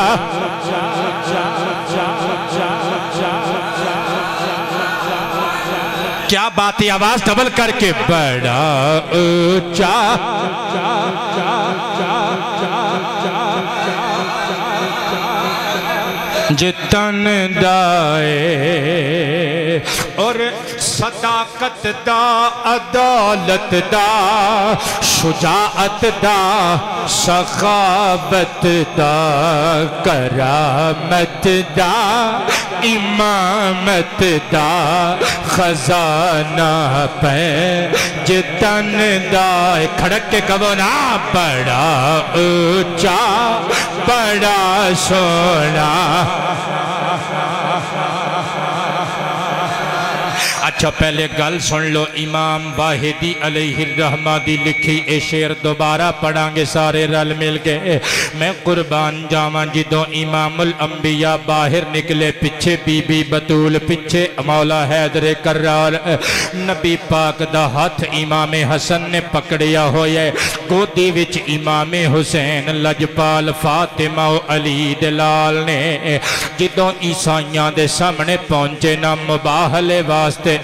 [SPEAKER 1] کیا باتیں آواز ڈبل کر کے بڑا اونچا جتن دائے اور صداقت دا عدالت دا شجاعت دا سخاوت دا کرامت دا امامت دا خزانہ پہ جتن دائے کھڑک کے کبو نا بڑا اونچا بڑا سونا اچھا پہلے گل سن لو امام واحدی علیہ الرحمہ دی لکھی اے شعر دوبارہ پڑھاں گے سارے رل مل کے میں قربان جاواں جدوں امام الانبیاء باہر نکلے پچھے بی بی بطول پچھے مولا حیدر کرار نبی پاک دا ہاتھ امام حسن نے پکڑیا ہوئے گودی وچ امام حسین لجپال فاطمہ و علی دلال نے جدوں عیسائیاں دے سامنے پہنچے نا مباہلے واسطے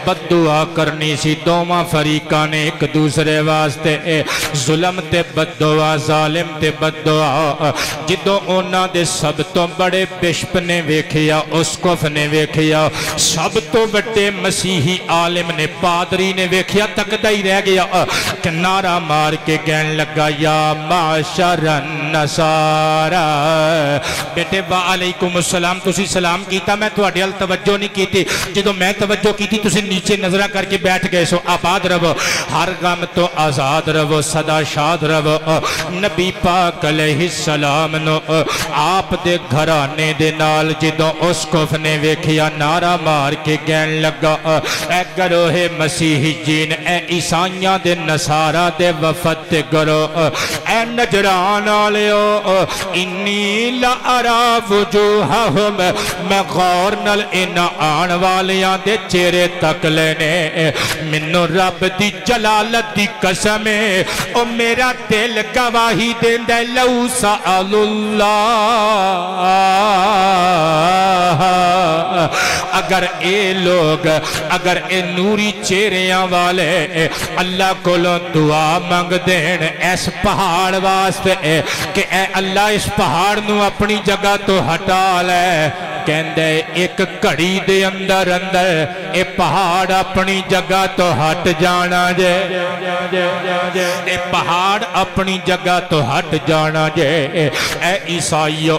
[SPEAKER 1] بد دعا کرنی سی دوواں فریقہ نے ایک دوسرے واسطے ظلم تے بد دعا ظالم تے بد دعا جدوں اونا دے سب تو بڑے بشپ نے ویکھیا اسقف نے ویکھیا سب تو بڑے مسیحی عالم نے پادری نے ویکھیا تک دائی رہ گیا کہ نعرہ مار کے کہن لگا یا معاشر النصارى بیٹے وعلیکم السلام تسی سلام کیتا میں تو اڈیال توجہ نہیں کیتی جدو میں توجہ کی تھی تُسے نیچے نظرہ کر کے بیٹھ گئے سو آباد رہو ہر غم تو آزاد رہو صدا شاد رہو نبی پاک علیہ السلام نو آپ دے گھرانے دے نال جدوں اس کف نے ویکھیا نعرہ مار کے گین لگا اے گروہ مسیحی جین اے عیسائیاں دے نصارہ دے وفد دے گروہ اے نجران آلیو انی لأرا وجوہہم میں غور نل ان آن والیاں دے چہرے تک لینے منو رب دی جلالت دی قسمیں او میرا دل گواہی دین دے لو سأل اللہ اگر اے لوگ اگر اے نوری چہریاں والے اللہ کو لو دعا مانگ دین اس پہاڑ واسطے کہ اے اللہ اس پہاڑ نو اپنی جگہ تو ہٹا لے کہندے ایک کڑی دے اندر اے پہاڑ اپنی جگہ تو ہٹ جانا جے اے پہاڑ اپنی جگہ تو ہٹ جانا جے اے عیسائیو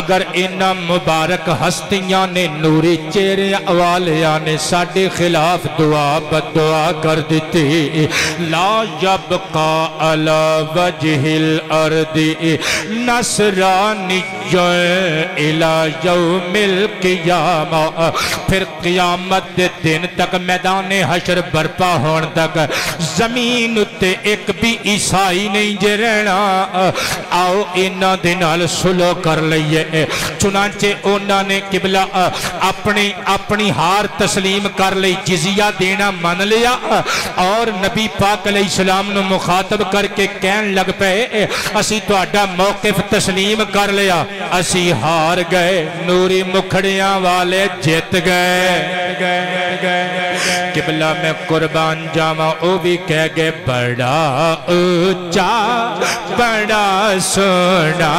[SPEAKER 1] اگر انہاں مبارک ہستیاں نے نوری چہرے والیاں نے ساڑھے خلاف دعا بدعا کر دیتی لا یبقا علی وجہ الارض نصرانی الى یوم القیامہ پھر قیامت دے دن تک میدان حشر برپا ہون تک زمین تے ایک بھی عیسائی نہیں جے رہنا آؤ انہاں دنال سلو کر لئیے چنانچہ انہاں نے قبلہ اپنی ہار تسلیم کر لئی جزیہ دینا من لیا اور نبی پاک علیہ السلام نے مخاطب کر کے کہن لگ پے اسی تو اڈا موقف تسلیم کر لیا اسی ہار گئے نوری مکھڑیاں والے جیت گئے قبلہ میں قربان جاما او بھی کہہ گئے بڑا اونچا بڑا سونا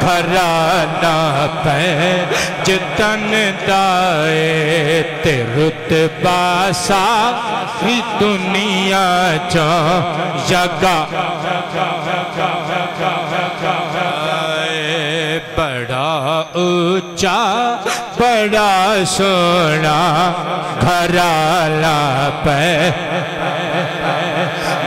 [SPEAKER 1] گھرانہ پہ جتن دائے تے رتبہ ساری دنیا چاں جگہ بڑا اونچا بڑا سونا گھرالا پہ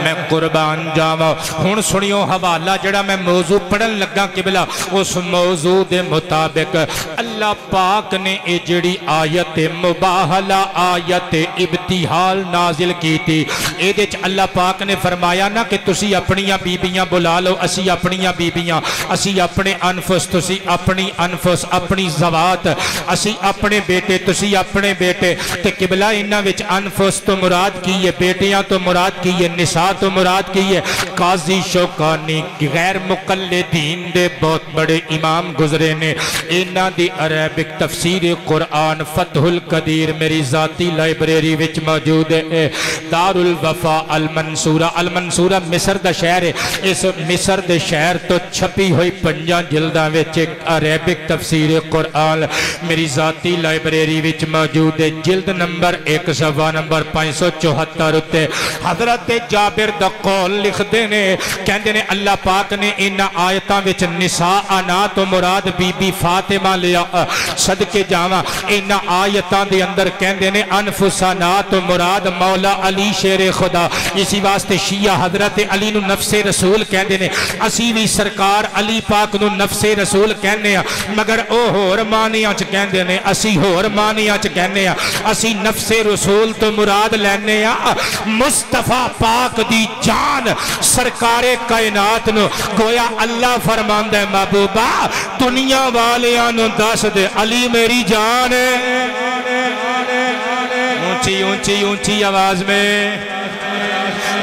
[SPEAKER 1] میں قربان جاوا ہون سنیو حوالہ جڑا میں موضوع پڑھن لگا قبلہ اس موضوع دے مطابق اللہ پاک نے اے جڑی آیت مباہلہ آیت ابتحال نازل کی تھی اے دیچ اللہ پاک نے فرمایا نا کہ تسی اپنیاں بیبیاں بلا لو اسی اپنیاں بیبیاں اسی اپنے انفس تسی اپنی انفس اپنی زوات اسی اپنے بیٹے تسی اپنے بیٹے تے قبلہ انہاں وچ انفس تو مراد کی ہے بیٹیاں تو مراد کی ہے نساء تو مراد کی ہے قاضی شوکانی غیر مقلدین دے بہت بڑے امام گزرے نے انہاں دی عربک تفسیر قرآن فتح القدیر میری ذاتی لائبریری وچ موجود ہے دار الوفا المنصورہ مصر دا شہر ہے اس مصر دے شہر تو چھپی ہوئی 5 جلداں وچ عربک تفسیر قرآن میری ذاتی لائبریری وچ موجود ہے جلد نمبر 1 صفحہ نمبر 574 تے حضرت جابر دا قول لکھ دینے کہندے نے اللہ پاک نے ان آیتاں وچ نساء آنا تو مراد بی بی فاطمہ لیا صدقے جاواں ان آیتاں دے اندر کہندے نے انفسانا تو مراد مولا علی شیر خدا اسی واسطے شیعہ حضرت علی نو نفس رسول کہندے نے اسی بھی سرکار علی پاک نو نفس رسول کہنے مگر او ہور مانیاں چ کہندے نے اسی ہور مانیاں چ کہنے اسی نفس رسول تو مراد لینے مصطفیٰ پاک دی جان سرکار کائنات نو گویا اللہ فرماندہ ہے محبوبہ دنیا والیاں نو دس دے علی میری جان اونچی اونچی اونچی آواز میں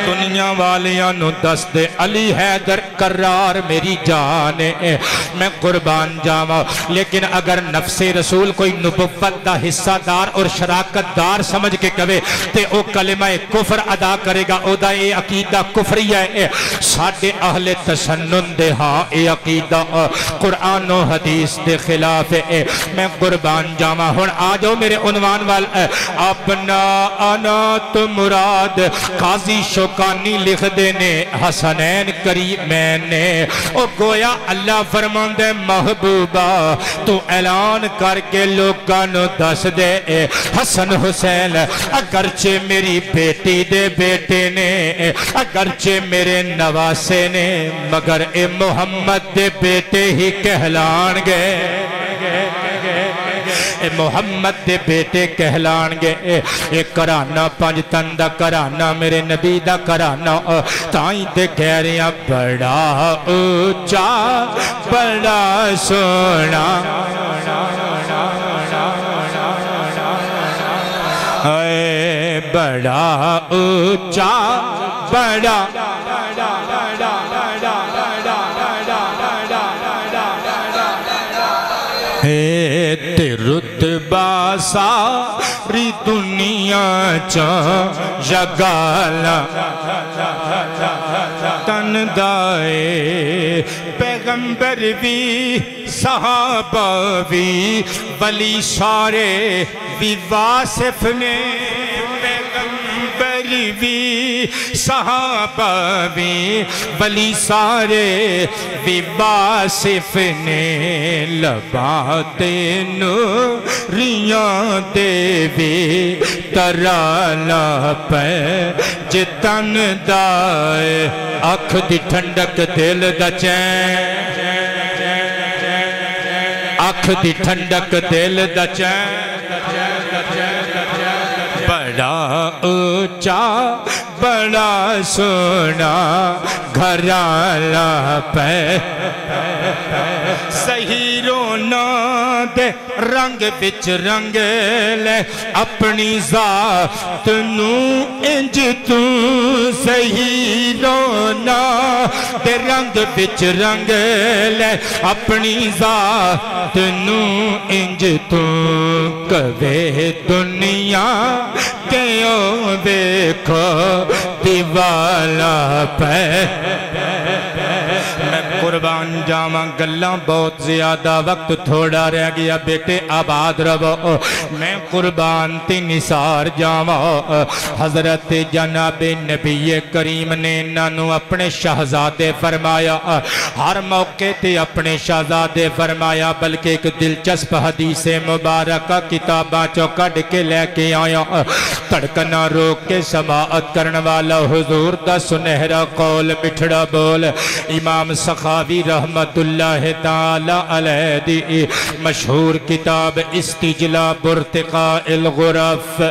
[SPEAKER 1] دنیا والیاں نو دس دے علی حیدر کرار میری جان ہے میں قربان جاواں لیکن اگر نفس رسول کوئی نبوت دا حصہ دار اور شراکت دار سمجھ کے کہے تے او کلمہ کفر ادا کرے گا او دا اے عقیدہ کفری ہے ساڑھے اہل تسنن دے ہاں اے عقیدہ قرآن و حدیث دے خلاف ہے میں قربان جاواں ہون آ جاؤ میرے عنوان وال اپنا انا تو مراد قاضی شو شوقانی لکھ دینے حسنین کریمین نے او گویا اللہ فرماندے محبوبہ تو اعلان کر کے لوگانو دس دے حسن حسین اگرچہ میری بیٹی دے بیٹے نے اگرچہ میرے نواسے نے مگر اے محمد دے بیٹے ہی کہلان گے اے محمد دے بیٹے کہلان گے اے کرانہ پانچ تن دا کرانہ میرے نبی دا کرانہ تائیں دے گہریاں بڑا اونچا بڑا سونا اے بڑا اونچا بڑا رتبہ ساری دنیا جگالا تن دائے پیغمبر بھی صحابہ بھی ولی سارے بھی واصف نے پیغمبر بھی صحابہ بھی ولی سارے بھی واصف نے لباتے نوریاں دے بھی ترالا پہ جتن دائے اکھ دی ٹھنڈک دل دا چین اکھ دی ٹھنڈک دل دا چین بڑا اونچا بڑا سونا گھرالا پہ صحیح رونا دے رنگ بچ رنگ لے اپنی ذات نو انج تو صحیح رونا دے رنگ بچ رنگ لے اپنی ذات نو انج تو کبھی دنیا کیوں دیکھو دیوالا پہ میں قربان جاواں گلاں بہت زیادہ وقت تھوڑا رہ گیا بیٹے آباد رہو میں قربان تی نثار جاواں حضرت جناب نبی کریم نے انہوں اپنے شہزادے فرمایا ہر موقع تے اپنے شہزادے فرمایا بلکہ ایک دلچسپ حدیث مبارکہ کتاباں چو کڑ کے لے کے آیا تڑکنا روک کے سماعت کرن والا حضور دا سنہرا قول مٹھڑا بول امام سخاوی رحمت اللہ تعالی علیہ دی مشہور کتاب استجلاب ارتقاء الغرف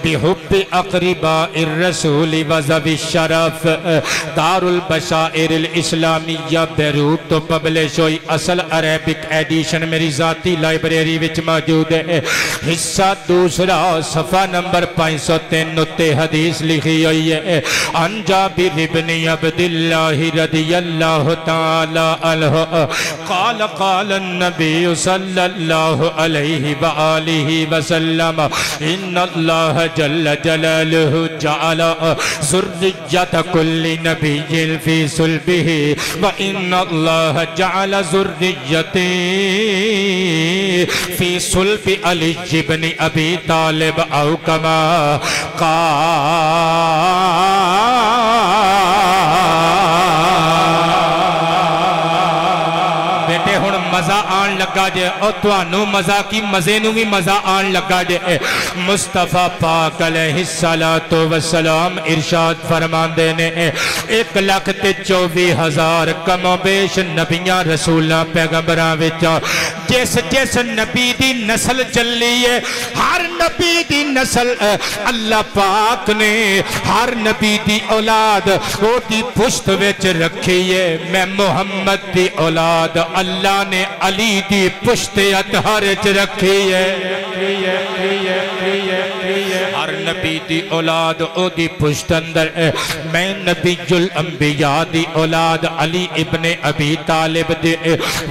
[SPEAKER 1] بحب اقرباء الرسول وذوی الشرف دار البشائر الاسلامیہ بیروت تو پبلش ہوئی اصل عربک ایڈیشن میری ذاتی لائبریری وچ موجود ہے حصہ دوسرا صفحہ نمبر 503 نتے حدیث لکھی ہوئی ہے عن جابر بن عبداللہ رضی اللہ تعالی عنہ قال قال النبی صلی اللہ علیہ وآلہ وسلم ان اللہ جل جلالہ جعل ذریت کل نبی فی صلبہ وان اللہ جعل ذریتی فی صلب علی بن ابی طالب او کما بیٹے ہن مزہ آن لگا جے اور توانو مزہ کی مزے نو بھی مزہ آن لگا جے مصطفیٰ پاک علیہ السلام ارشاد فرمان دینے 1,24,000 کم و بیش نبیاں رسولاں پیغمبراں وچ جس جس نبی دی نسل چلی ہے ہر نبی دی نسل اللہ پاک نے ہر نبی دی اولاد وہ دی پشت وچ رکھی ہے میں محمد دی اولاد اللہ نے علی دی پشت اطہر وچ رکھی ہے ہر نبی دی اولاد او دی پشت اندر میں نبی الانبیاء دی اولاد علی ابن ابی طالب دی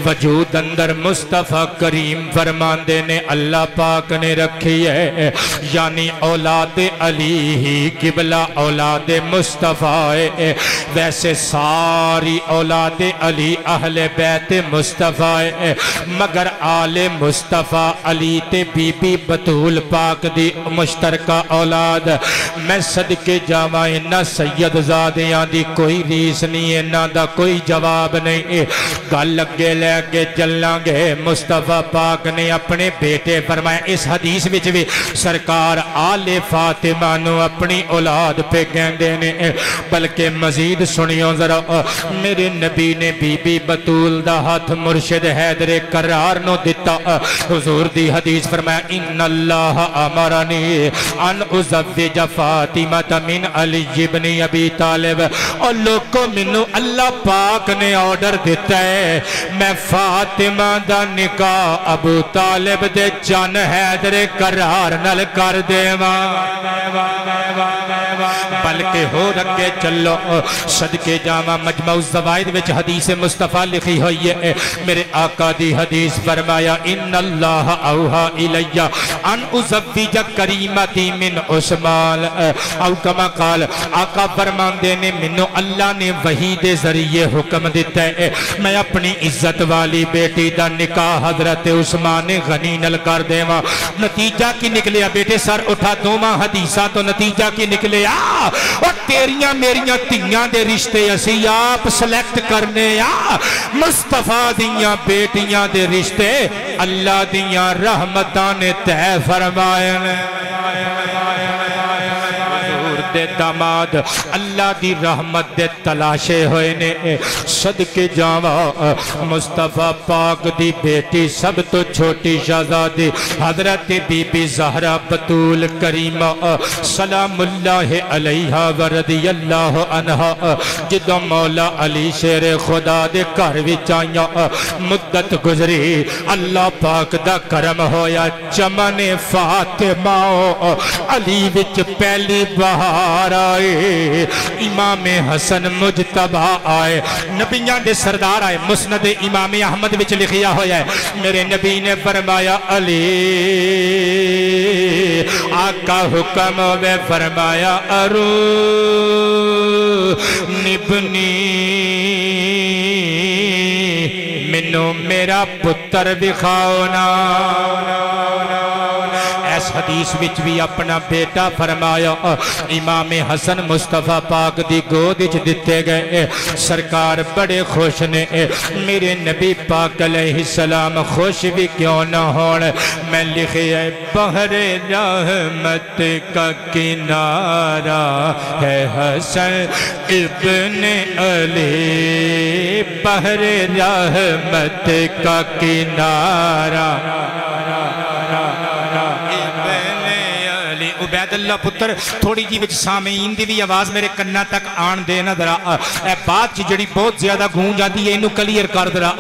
[SPEAKER 1] وجود اندر مصطفیٰ مصطفیٰ کریم فرماندے نے اللہ پاک نے رکھی ہے، یعنی اولاد علی ہی قبلہ اولاد مصطفیٰ ہے، ویسے ساری اولاد علی اہل بیت مصطفیٰ ہے، مگر آل مصطفیٰ علی تے بی بی بطول پاک دی مشترکہ اولاد۔ میں صدقے جاواں انہاں سید زادیاں دی کوئی ریس نہیں، انہاں دا کوئی جواب نہیں، گل لگے لے کے چلیں گے۔ مصطفیٰ پاک نے اپنے بیٹے فرمایا، اس حدیث وچ بھی سرکار آل فاطمہ نو اپنی اولاد پہ کہندے نے، بلکہ مزید سنیو ذرا، میرے نبی نے بی بی بطول دا ہاتھ مرشد حیدر کرار نو دیتا۔ حضور دی حدیث فرمایا، ان اللہ امرنی ان ازوج فاطمہ من علی ابن ابی طالب، اور لوگوں منو اللہ پاک نے آرڈر دیتا ہے میں فاطمہ دا نکاح ابو طالب دے جان حیدر کرار نل کر دے بلکہ ہو رکھے چلو صدقے جاواں مجمع الزوائد وچ حدیث مصطفیٰ لکھی ہوئی ہے، میرے آقا دی حدیث فرمایا، ان اللہ اوحا الی ان ازوج کریمتی من عثمان او کما قال، آقا فرماندے نے منو اللہ نے وحی دے ذریعے حکم دیتا ہے میں اپنی عزت والی بیٹی دا نکاح حضرت عثمان غنی نل کر دے ماں۔ نتیجہ کی نکلیا بیٹے، سر اٹھا دو ماں حدیثہ تو نتیجہ کی نکلیا، اور تیریاں میریاں تیاں دے رشتے اسی آپ سلیکٹ کرنے یا مصطفیٰ دیاں بیٹیاں دے رشتے اللہ دیاں رحمتاں نے طے فرمائے دے داماد اللہ دی رحمت دے تلاشے ہوئے نے۔ صدقے جاواں مصطفیٰ پاک دی بیٹی سب تو چھوٹی شہزادی حضرت بی بی زہرا بطول کریمہ سلام اللہ علیہا ورضی اللہ عنہا، جدو مولا علی شیر خدا دے گھر وچ آئیاں، مدت گزری، اللہ پاک دا کرم ہویا، چمن فاطمہ علی وچ پہلی بہار آئے، امام حسن مجتبہ آئے، نبیان دے سردار آئے، مسند امام احمد وچ لکھیا ہویا ہے، میرے نبی نے فرمایا علی، آقا حکم میں فرمایا ارو نبنی منو میرا پتر بکھاؤنا۔ اس حدیث وچ بھی اپنا بیٹا فرمایا، امام حسن مصطفیٰ پاک دی گود وچ دتے گئے، سرکار بڑے خوش نے، میرے نبی پاک علیہ السلام خوش بھی کیوں نہ ہون، میں لکھے بحر رحمت کا کنارہ ہے حسن ابن علی، بحر رحمت کا کنارہ عبید اللہ پتر، تھوڑی جی وچ سامعین دی بھی آواز میرے کنہ تک آن دے نہ درا، اے بات جڑی بہت زیادہ گونج آتی ہے انہوں کلیر کر درا۔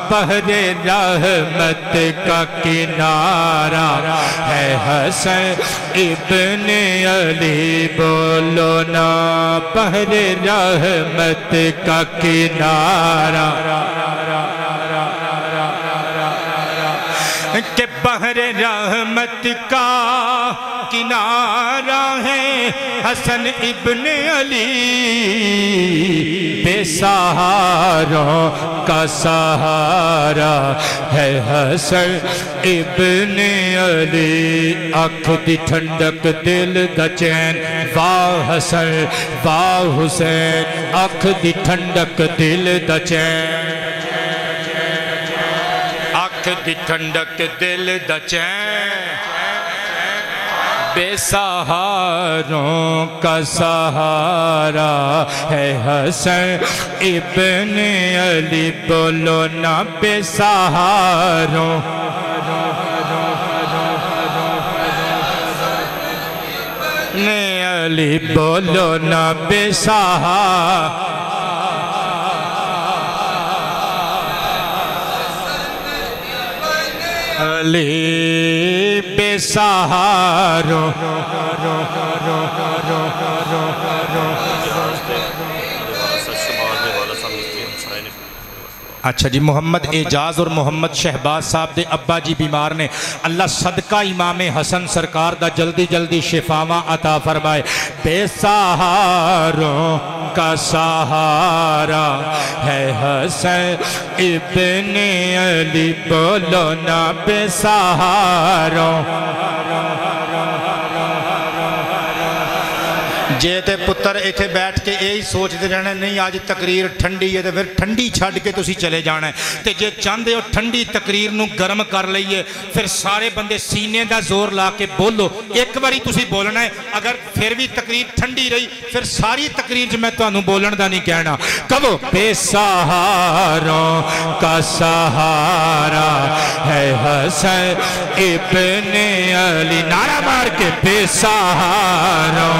[SPEAKER 1] بحر رحمت کا کنارہ ہے حسن ابن علی، بولو نا بحر رحمت کا کنارہ، کہ بحر رحمت کا کنارہ ہے حسن ابن علی، بے سہاروں کا سہارا ہے حسن ابن علی، آنکھ دی ٹھنڈک دل دا چین، واہ حسن واہ حسین، آنکھ دی ٹھنڈک دل دا چین، دی ٹھنڈک دل دا چین، بے سہاروں کا سہارا ہے حسن ابن علی، بولو نا بے سہاروں نے علی، بولو نا بے سہاروں علی، بے سہاروں اچھا جی، محمد اعجاز اور محمد شہباز صاحب دے ابا جی بیمار نے، اللہ صدقہ امام حسن سرکار دا جلدی جلدی شفاواں عطا فرمائے۔ بے سہاروں کا سہارا ہے حسن ابن علی، بولو نا بے سہاروں۔ جے تے پتر ایتھے بیٹھ کے یہی سوچتے رہنا نہیں آج تقریر ٹھنڈی ہے تو پھر ٹھنڈی چھڈ کے تسی چلے جانا ہے، تے جے چاہندے ہو ٹھنڈی تقریر نو گرم کر لئیے پھر سارے بندے سینے دا زور لا کے بولو، ایک باری تسی بولنا ہے، اگر پھر بھی تقریر ٹھنڈی رہی پھر ساری تقریر جو میں تانوں بولن دا نہیں کہنا۔ کہو بے سہاروں کا سہارا ہے حسن ابن علی، نعرہ مار کے بے سہاروں۔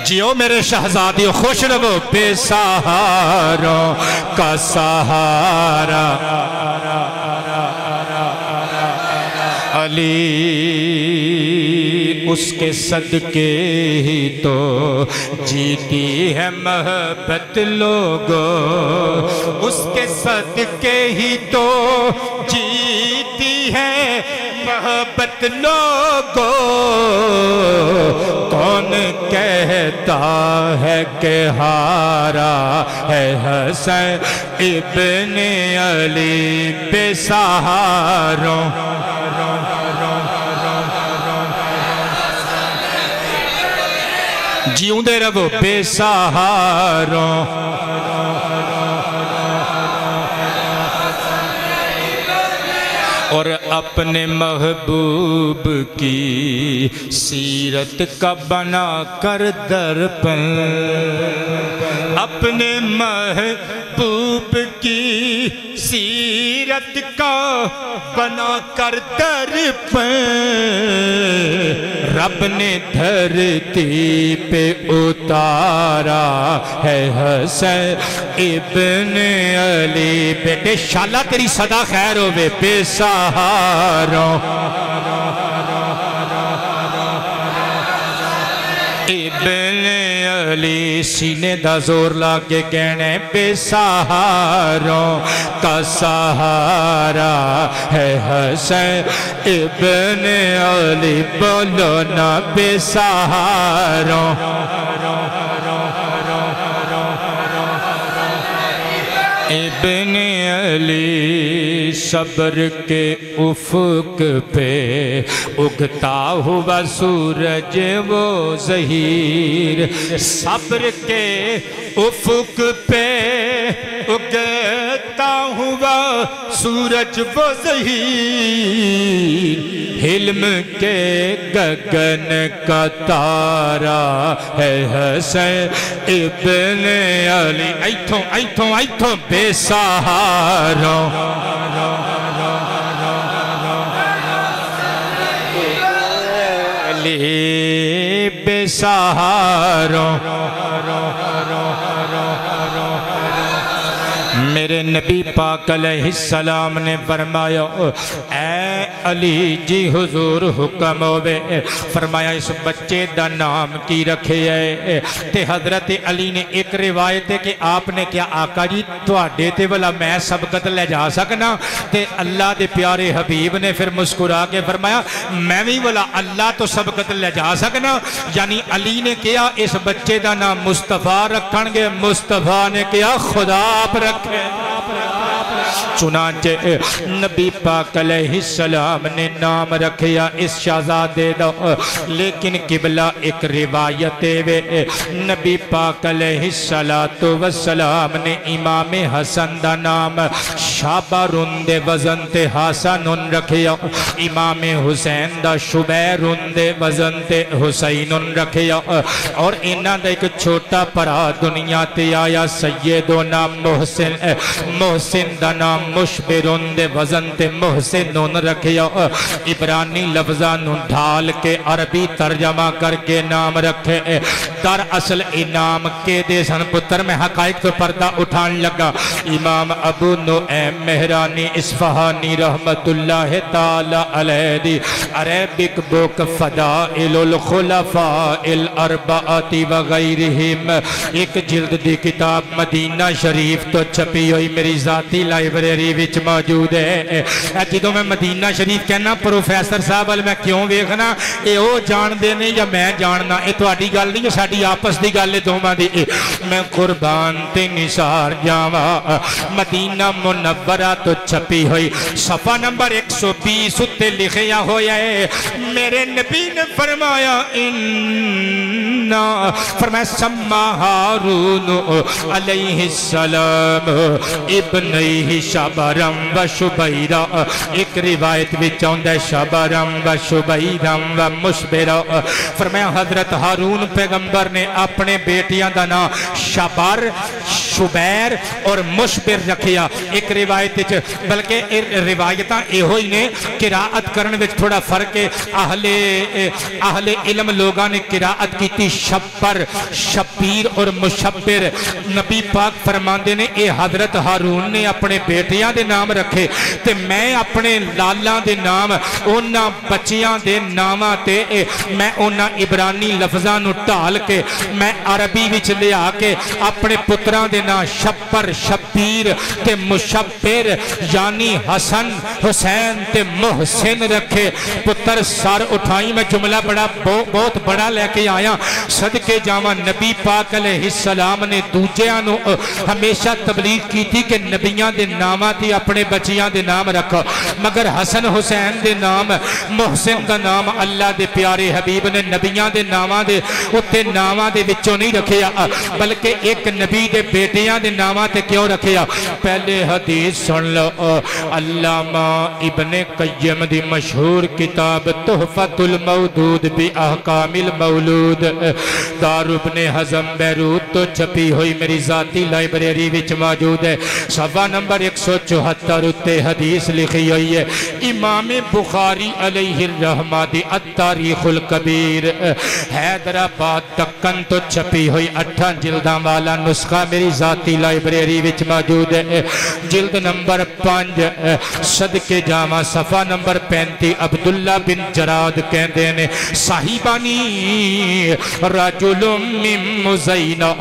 [SPEAKER 1] جیو میرے شہزادیو خوش رہو، بے سہاروں کا سہارا علی، اس کے صدقے ہی تو جیتی ہے محبت لوگو، اس کے صدقے ہی تو جیتی ہے محبت لوگو۔ کون کہتا ہے کہ ہارا ہے حسن ابن علی، بے سہاروں۔ جیوں دے رہو بے سہاروں۔ اور اپنے محبوب کی سیرت کا بنا کر درپن، اپنے محبوب کی سیرت کا بنا کر درپن، رب نے دھرتی پہ اتارا ہے حسن ابن علی۔ بیٹے شالا تیری صدا خیر ہوئے، بے سہاروں ابن علی، سینے دا زور لا کے کہنے بے سہاروں کا سہارا ہے حسن ابن علی، بولو نا بے سہاروں۔ ابن علی صبر کے افق پہ اگتا ہوا سورج وہ ظہیر، صبر کے افق پہ اگتا ہوا سورج وہ ظہیر، حلم کے گگن کا تارا ہے حسن ابن علی۔ ایتھوں ایتھوں ایتھوں بے سہاروں علی، بے سہاروں۔ میرے نبی پاک علیہ السلام نے فرمایا اے علی جی حضور حکم ہوئے، فرمایا اس بچے دا نام کی رکھے ہے؟ تے حضرت علی نے ایک روایت ہے کہ آپ نے کیا آقا جی تواڈے تے والا میں سبقت لے جا سکنا؟ تے اللہ دے پیارے حبیب نے پھر مسکرا کے فرمایا میں بھی والا اللہ تو سبقت لے جا سکنا، یعنی علی نے کیا اس بچے دا نام مصطفیٰ رکھن گے، مصطفیٰ نے کیا خدا آپ رکھے۔ چنانچہ نبی پاک علیہ السلام نے نام رکھیا اس شہزادے دا، لیکن قبلہ ایک روایت ہے نبی پاک علیہ السلام نے امام حسن دا نام شابرن دے وزن تے حسن رکھیا، امام حسین دا شبیرن دے وزن تے حسین رکھیا، اور انہاں دا ایک چھوٹا پرا دنیا تے آیا سیدنا محسن دا نام مشبرون دے وزن تے محسنون رکھیا عبرانی لفظاں نو ڈھال کے عربی ترجمہ کر کے نام رکھے در اصل انعام کے دے سن پتر میں حقائق تو پردہ اٹھان لگا امام ابو نعیم مہرانی اصفہانی رحمت اللہ تعالی علیہ دی عربک بک فضائل الخلفاء الاربعۃ وغیرہم ایک جلد دی کتاب مدینہ شریف تو چھپی ہوئی میری ذاتی لائبریری وچ موجود ہے جدوں میں مدینہ شریف کہنا پروفیسر صاحب ال میں کیوں ویکھنا اے او جان دے نے یا میں جاننا اے تہاڈی گل نہیں ساڈی آپس دی گل ہے دوواں دی میں قربان تے نثار جاواں مدینہ منورہ تو چھپی ہوئی صفحہ نمبر 120 تے لکھیا ہویا ہے میرے نبی نے فرمایا فرمایا سما ہارون علیہ السلام ابنیہ شبرم و شبیرہ ایک روایت بھی چاہندہ ہے شبرم و شبیرم و مشبرہ فرمایا حضرت ہارون پیغمبر نے اپنے بیٹیاں دا نام شبر شبیر اور مشبر رکھیا ایک روایت بلکہ روایتاں اے ہوئی نے قراءت کرنے وچ تھوڑا فرق ہے اہل علم لوگاں نے قراءت کی تھی شبر شبیر اور مشبر نبی پاک فرماندے نے اے حضرت ہارون نے اپنے بیٹیاں دے نام رکھے تے میں اپنے لالاں دے نام اونا بچیاں دے ناماں تے میں اونا عبرانی لفظاں نو ٹال کے میں عربی وچ لیا کے اپنے پتراں دے نام شبر شبیر تے مشبر یعنی حسن حسین تے محسن رکھے پتر سار اٹھائی میں جملہ بہت بڑا لے کے آیا صدقے جاواں نبی پاک علیہ السلام نے دوجیاں ہمیشہ تبلیغ کی تھی کہ نبیاں دے نامہ تھی اپنے بچیاں دے نام رکھو مگر حسن حسین دے نام محسن دا نام اللہ دے پیارے حبیب نے نبیاں دے نامہ دے اتے نامہ دے وچوں نہیں رکھیا بلکہ ایک نبی دے بیٹیاں دے نامہ تے کیوں رکھیا پہلے حدیث سن لو علامہ ابن قیم دی مشہور کتاب تحفۃ المودود بی احکام المولود دار ابن حزم بیروت تو چھپی ہوئی میری ذاتی لائبریری وچ موجود ہے صفحہ نمبر 174 اتے حدیث لکھی ہوئی ہے امام بخاری علیہ الرحمہ دی التاریخ الکبیر حیدرآباد دکن تو چھپی ہوئی 8 جلداں والا نسخہ میری ذاتی لائبریری وچ موجود ہے جلد نمبر 5 صدقے جامع صفحہ نمبر 35 عبداللہ بن جراد کہندے نے صاحبانی رجل من مزینہ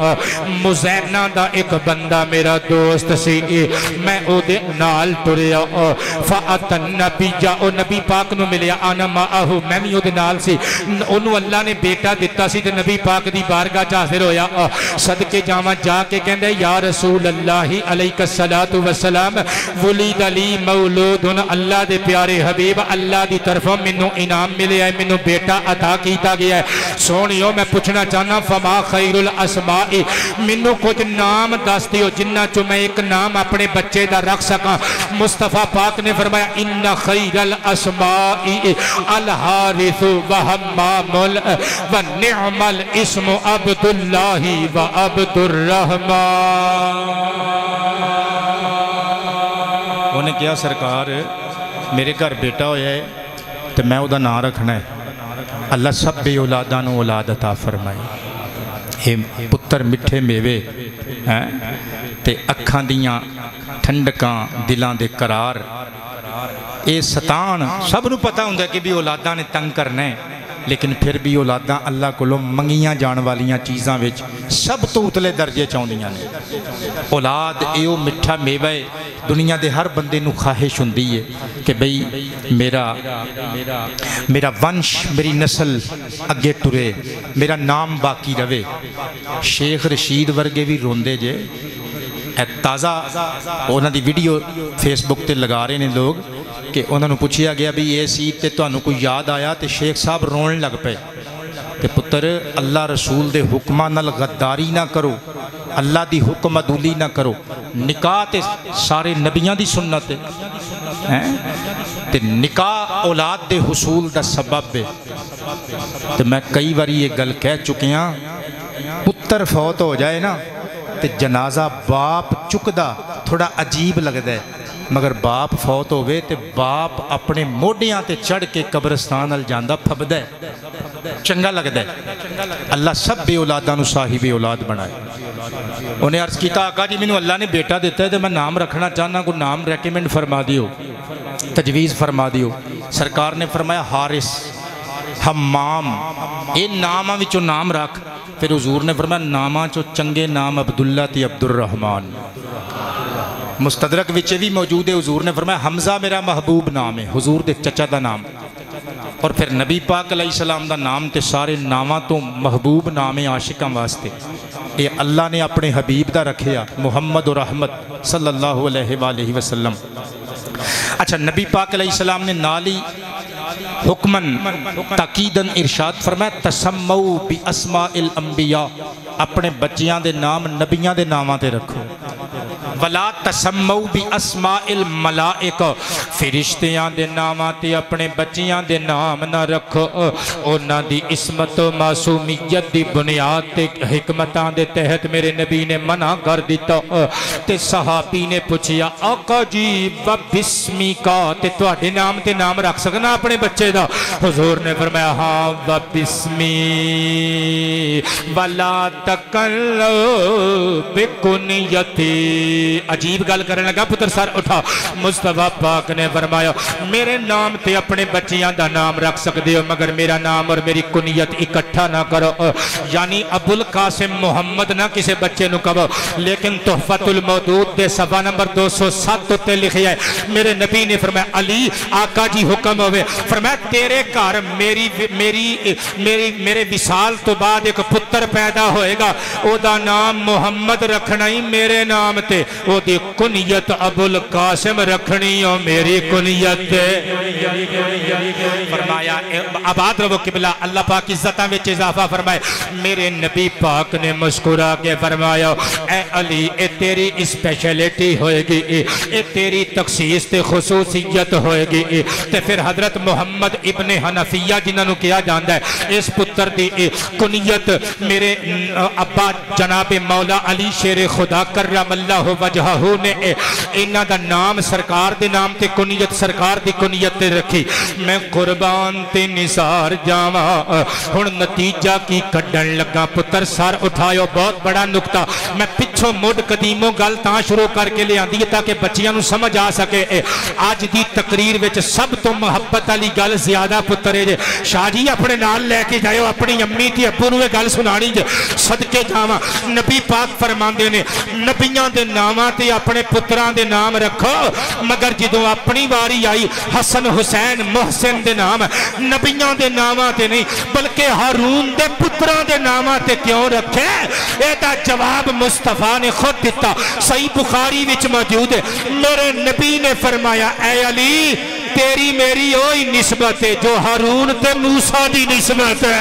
[SPEAKER 1] مزینہ دا ایک بندہ میرا دوست سی میں او دے نال ٹریا فَأَتَ النَّبِيَّ او نبی پاک نو ملیا آنا مَعَهُ میں بھی او دے نال سی انہوں اللہ نے بیٹا دیتا سی تے نبی پاک دی بارگاہ حاضر ہویا صدقے جامع جا کے کہندے یا رسول اللہ علیہ السلام ولید علی مولود اللہ دے پیارے حبیب اللہ دی طرفوں منو انعام ملے ہے منو بیٹا عطا کیتا گیا ہے سونیو میں پوچھنا چاہنا فما خیر الاسماء منو کچھ نام دستی ہو جنہ چو میں ایک نام اپنے بچے دا رکھ سکا مصطفیٰ پاک نے فرمایا ان خیر الاسماء الحارث وحمام ونعم الاسم عبداللہ و عبد الرحمن انہیں کیا سرکار میرے گھر بیٹا ہویا ہے تو میں ادا نام رکھنا ہے اللہ سب بے اولاداں نو اولاد عطا فرمائے پتر مٹھے میوے تے اکھاں دیاں ٹھنڈکاں دلاں دے قرار اے ستان سب نو پتہ ہوندہ کہ بھی اولاداں نے تنگ کرنا ہے لیکن پھر بھی اولاداں اللہ کو منگیاں جان والیاں چیزاں وچ سب تو اتلے درجے چاہندیاں نے اولاد ایو مٹھا میوہ دنیا دے ہر بندے نو خواہش ہوندی ہے کہ بھئی میرا ونش میری نسل اگے ٹرے میرا نام باقی رہے شیخ رشید ورگے بھی روندے جے تازہ انہاں دی ویڈیو فیس بک تے لگا رہے ہیں لوگ کہ انہوں نے پوچھیا گیا بھی یہ سی تے تو انہوں کوئی یاد آیا تے شیخ صاحب رون لگ پے تے پتر اللہ رسول دے حکمہ نال غداری نہ کرو اللہ دی حکم عدولی نہ کرو نکاح تے سارے نبیاں دی سنت ہے تے نکاح اولاد دے حصول دا سبب ہے تے میں کئی باری یہ گل کہہ چکیاں پتر فوت ہو جائے نا تے جنازہ باپ چکدا تھوڑا عجیب لگدا ہے، مگر باپ فوت ہوئے تے باپ اپنے موڈیاں تے چڑھ کے قبرستان ال جاندا پھبدا ہے، چنگا لگدا ہے۔ اللہ سب بے اولاداں نو صاحب اولاد بنائے۔ انہیں عرض کیتا آقا جی مینوں اللہ نے بیٹا دیتا ہے تے میں نام رکھنا چاہنا، کوئی نام ریکمنڈ فرما دیو، تجویز فرما دیو۔ سرکار نے فرمایا حارث، حمام، یہ ناماں وچوں نام رکھ۔ پھر حضور نے فرمایا ناماں چو چنگے نام عبداللہ تے عبد الرحمن۔ مستدرک وچے بھی موجود ہے، حضور نے فرمایا حمزہ میرا محبوب نام ہے، حضور دے چچا دا نام۔ اور پھر نبی پاک علیہ السلام دا نام تے سارے ناماں تو محبوب نام ہے عاشقاں واسطے، یہ اللہ نے اپنے حبیب دا رکھیا محمد و رحمت صلی اللہ علیہ وآلہ وسلم۔ اچھا نبی پاک علیہ السلام نے نالی حکمن تاکیدن ارشاد فرمایا تسمو بی اسماء الانبیاء، اپنے بچیاں دے نام نبیاں دے ناماں تے رکھو۔ ولا تسمو بی اسماء الملائکہ، فرشتیاں دے ناماں تے اپنے بچیاں دے نام نہ رکھو، انہاں دی عصمت و معصومیت دی بنیاد تے حکمتاں دے تحت میرے نبی نے منع کر دیتا۔ تے صحابی نے پوچھیا آقا جی بسمی کا تے تواڈے نام تے نام رکھ سکنا اپنے بچے دا؟ حضور نے فرمایا ہاں بسمی ولا تکلو بکنیتی۔ عجیب گل کرنے لگا، پتر سر اٹھا۔ مصطفیٰ پاک نے فرمایا میرے نام تے اپنے بچیاں دا نام رکھ سکتے ہو، مگر میرا نام اور میری کنیت اکٹھا نہ کرو، یعنی ابو القاسم محمد نہ کسے بچے نو کہو۔ لیکن تحفۃ المودود دے صفحہ نمبر 207 تے لکھیا ہے میرے نبی نے فرمایا علی آقا جی حکم ہوئے، فرمایا تیرے گھر میرے وصال تو بعد ایک پتر پیدا ہوئے گا، او دا نام محمد رکھنا ہی میرے نام تے، او دی کنیت ابو القاسم رکھنی ہو میری کنیت تے۔ فرمایا آباد رہو قبلہ، اللہ پاک عزتاں وچ اضافہ فرمائے۔ میرے نبی پاک نے مسکرا کے فرمایا اے علی اے تیری اسپیشلٹی ہوئے گی، اے تیری تخصیص تے خصوصیت ہوئے گی۔ تے پھر حضرت محمد ابن حنفیہ جنہاں نو کیا جاندا ہے، اس پتر دی کنیت میرے ابا جناب مولا علی شیر خدا کرم اللہ وجہہ نے انہاں دا نام سرکار دے نام تے کنیت سرکار دی کنیت تے رکھی۔ میں قربان تے نثار جاواں، ہن نتیجہ کی کڈن لگا پتر سر اٹھایو، بہت بڑا نکتہ میں پچھوں مڈ قدیموں گل تاں شروع کر کے لے آندی ہے تاکہ بچیاں نو سمجھ آ سکے۔ آج دی تقریر وچ سب تو محبت والی گل زیادہ پتر ہے شاہ جی اپنے نال لے کے جائیو، اپنی امی تے ابو نو گل سنانی جے صدقے جاواں۔ نبی پاک فرماندے نے نبیاں دے ناماں تے اپنے پتراں دے نام رکھو، مگر جدوں اپنی واری آئی حسن حسین محسن دے نام نبیاں دے ناماں تے نہیں بلکہ ہارون دے پتراں دے ناماں تے کیوں رکھے؟ اے دا جواب مصطفیٰ نے خود دیتا، صحیح بخاری وچ موجود ہے۔ میرے نبی نے فرمایا اے علی تیری میری وہی نسبت ہے جو ہارون تے موسیٰ دی نسبت ہے۔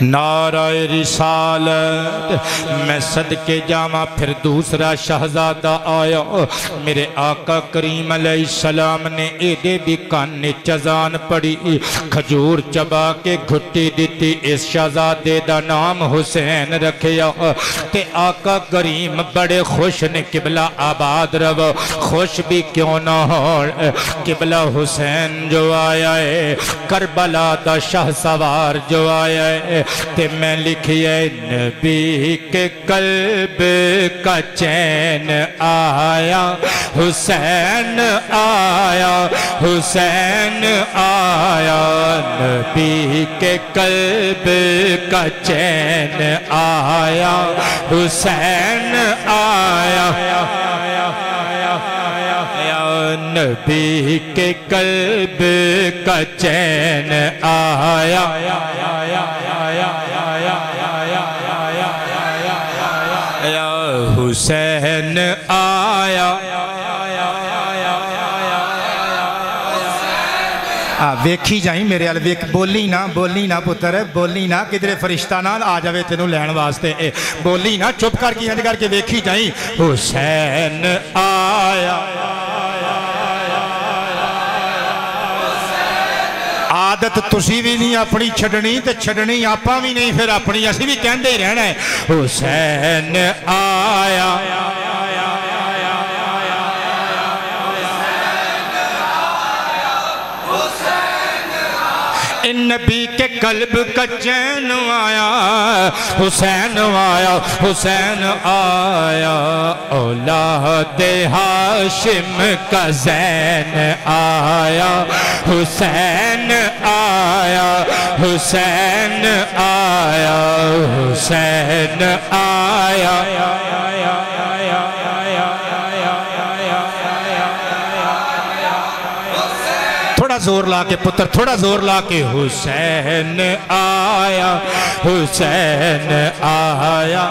[SPEAKER 1] نعرہ رسالت میں صدقے جامع پھر دوسرا شہزادہ آیا، میرے آقا کریم علیہ السلام نے ایدے بھی کانے چزان پڑی، کھجور چبا کے گھٹی دیتی، اس شہزادے دا نام حسین رکھیا۔ تے آقا کریم بڑے خوش نے قبلہ آباد رو، خوش بھی کیوں نہ ہو، قبلہ حسین جو آیا ہے کربلا دا شاہ سوار جو آیا ہے، تے میں لکھیے نبی کے قلب کا چین آیا، حسین آیا، حسین آیا، نبی کے قلب کا چین آیا، حسین آیا، نبی کے قلب کا چین آیا، حسین آیا
[SPEAKER 3] ویکھی جائیں میرے ال ویک بولی نہ پتر بولی نہ کدھر فرشتہ نہ آ جاوے تینوں لین واسطے بولی نہ چپ کر کے کر کے ویکھی جائیں حسین آیا عادت تسی بھی نہیں اپنی چھڑنی تے چھڑنی آپا بھی نہیں پھر اپنی اسی بھی کہندے ہی رہنا ہے حسین آیا نبی کے قلب کا چین آیا حسین آیا حسین آیا اولاد ہاشم کا زین آیا حسین آیا حسین آیا حسین آیا تھوڑا زور لا کے پتر تھوڑا زور لا کے حسین آیا حسین آیا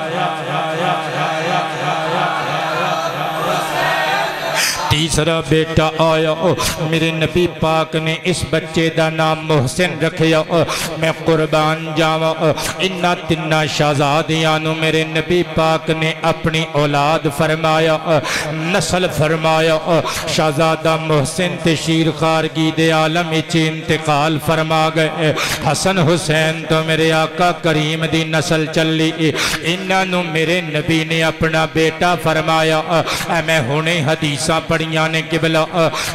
[SPEAKER 3] تیسرا بیٹا آیا میرے نبی پاک نے اس بچے دا نام محسن رکھیا میں قربان جاوا انہا تنہ شہزادیانو میرے نبی پاک نے اپنی اولاد فرمایا نسل فرمایا شہزادہ محسن تشیر خارگی دے عالم اچھی انتقال فرما گئے حسن حسین تو میرے آقا کریم دی نسل چلی انہا نو میرے نبی نے اپنا بیٹا فرمایا میں ہونے حدیثہ پڑھیاں نے قبلہ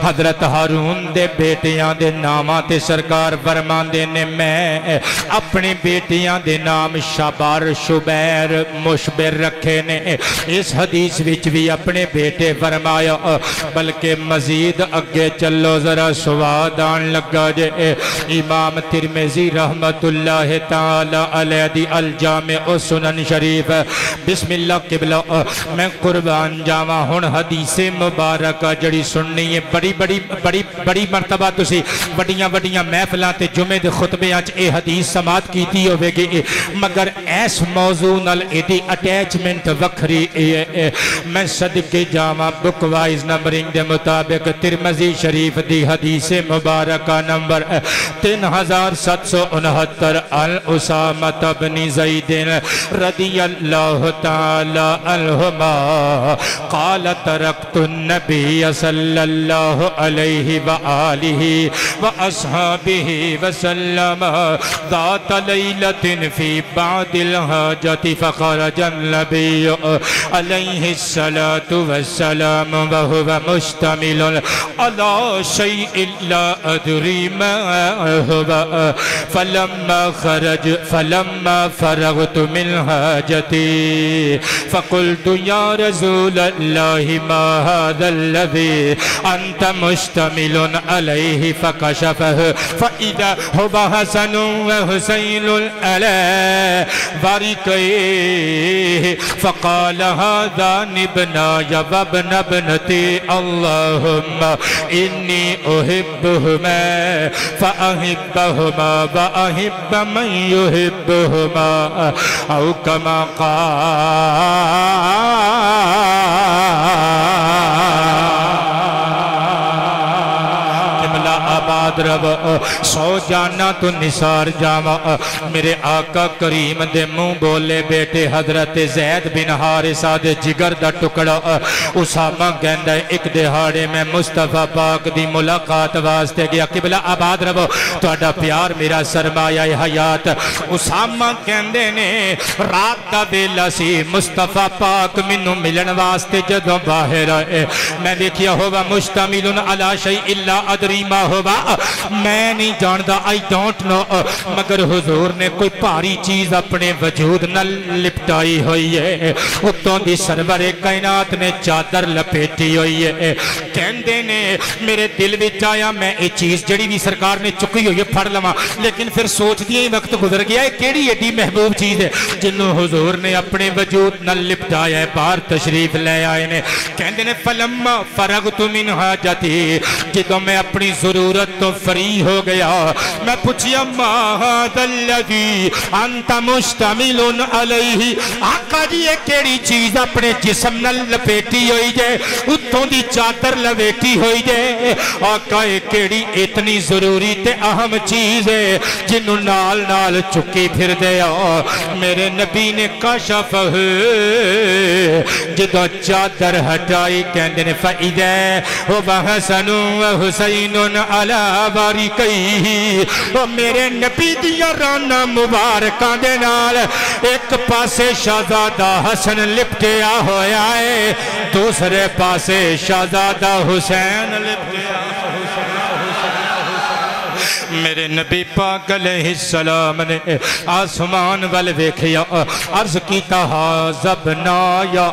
[SPEAKER 3] حضرت ہارون دے بیٹیاں دے نامہ تے سرکار فرمان دینے میں اپنی بیٹیاں دے نام شابار شبیر مشبر رکھے نے اس حدیث وچ بھی اپنے بیٹے فرمایا بلکہ مزید اگے چلو ذرا سواد آن لگا جے امام ترمذی رحمت اللہ تعالی علیہ دی الجامع سنن شریف بسم اللہ قبلہ میں قربان جاواں ہن حدیث مبارک جڑی سننی ہے بڑی مرتبہ تسی بڑیاں محفلاں تے جمعے دے خطبے آج اے حدیث سماعت کیتی ہوئے گی مگر ایس موضوع نال ایدی اٹیچمنٹ وکھری میں صدقے جاواں بک وائز نمبرنگ دے مطابق ترمذی شریف دی حدیث مبارکہ نمبر 3769 اسامہ بن زید رضی اللہ تعالی عنہما قال ترکت النبی صلی اللہ علیہ وآلہ وآصحابہ وسلم ذات لیلت فی بعد الحاجت فخرج النبی علیہ السلام وہو مشتمل علی شیء لا ادری ما ہوا فلما فرغت من حاجتی فقلت یا رسول اللہ ما هذا الذي أنت مشتمل عليه فكشفه فإذا هو حسن وحسين الألا باركيه فقال هذان ابناي وابن ابنتي اللهم إني أحبهما فأحبهما وأحب من يحبهما أو كما قال رب سو جانا تو نثار جاوا میرے آقا کریم دے منہ بولے بیٹے حضرت زید بن حارثہ دے جگر دا ٹکڑا اسامہ کہندا ہے ایک دہاڑے میں مصطفیٰ پاک دی ملاقات واسطے گیا قبلہ آباد رب تہاڈا پیار میرا سرمایہ حیات اسامہ کہندے نے رات دا ویلا سی مصطفیٰ پاک مینوں ملن واسطے جدوں باہر آئے میں دیکھیا ہوا مشتمل علی شیء لا ادری ما ہوا میں نہیں جاندا I don't know مگر حضور نے کوئی پاری چیز اپنے وجود نہ لپٹائی ہوئی ہے اتوں دی سرور کائنات نے چادر لپیٹی ہوئی ہے کہندے نے میرے دل وچ آیا میں یہ چیز جڑی بھی سرکار نے چکی ہوئی ہے پھڑ لواں لیکن پھر سوچ دیا ہی وقت گزر گیا ہے کیڑی ایڈی محبوب چیز ہے جنہوں حضور نے اپنے وجود نہ لپٹایا ہے باہر تشریف لے آئے نے کہندے نے فلما فرغت من حاجتی جدوں میں اپنی ضرورت ضرورت تو فری ہو گیا میں پوچھیا ما ھذا الذی انت مشتمل علیہ آقا جی یہ کیڑی چیز اپنے جسم نال لپیٹی ہوئی جے اتوں دی چادر لپیٹی ہوئی جے آقا یہ کیڑی اتنی ضروری تے اہم چیز ہے جنوں نال نال چکی پھر دیا میرے نبی نے کشف جدو چادر ہٹائی کہندے نے فَإِذَا وَحَسَنٌ وَحُسَيْنٌ عَلَى بَارِكَيْهِ میرے نبی دیا رانا مبارکاں دے نال ایک پاسے شہزادہ حسن لپٹیا ہویا ہے دوسرے پاسے شہزادہ حسین لپٹیا میرے نبی پاک علیہ السلام نے آسمان وال ویکھیا عرض کیتا زبنا یا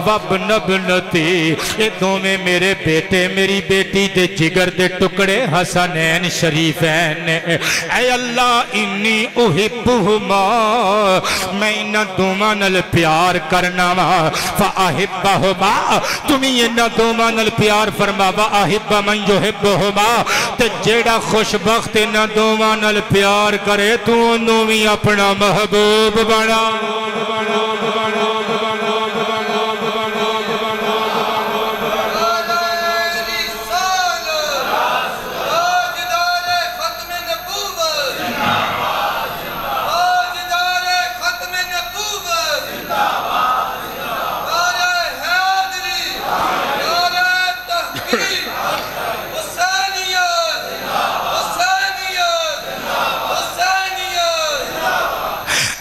[SPEAKER 3] وابن ابنتی اے دومیں میرے بیٹے میری بیٹی دے جگر دے ٹکڑے حسنین شریفین نے اے اللہ انی احبہما میں انہا دوما نل پیار کرنا فاحبہما تمہیں انہا دوما نل پیار فرما واحب من یحبہما تے جیڑا خوشبخت نہ دوواں نال پیار کرے تو انہوں بھی اپنا محبوب بنا